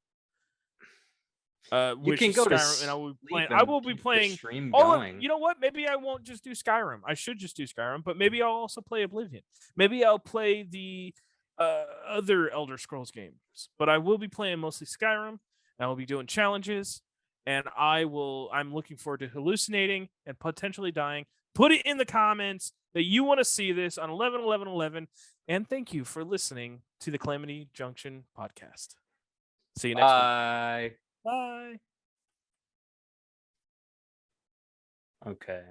[SPEAKER 1] You
[SPEAKER 2] Which
[SPEAKER 1] can
[SPEAKER 2] is
[SPEAKER 1] go to
[SPEAKER 2] Skyrim, and I will be
[SPEAKER 1] sleep
[SPEAKER 2] playing. I
[SPEAKER 1] and
[SPEAKER 2] will be
[SPEAKER 1] keep the
[SPEAKER 2] playing
[SPEAKER 1] stream
[SPEAKER 2] all of.
[SPEAKER 1] going.
[SPEAKER 2] You know what? Maybe I won't just do Skyrim. I should just do Skyrim, but maybe I'll also play Oblivion. Maybe I'll play the other Elder Scrolls games. But I will be playing mostly Skyrim. And I will be doing challenges, and I'm looking forward to hallucinating and potentially dying. Put it in the comments that you want to see this on 11/11/11. And thank you for listening to the Calamity Junction podcast. See you next week.
[SPEAKER 1] Bye.
[SPEAKER 2] Bye.
[SPEAKER 1] Okay.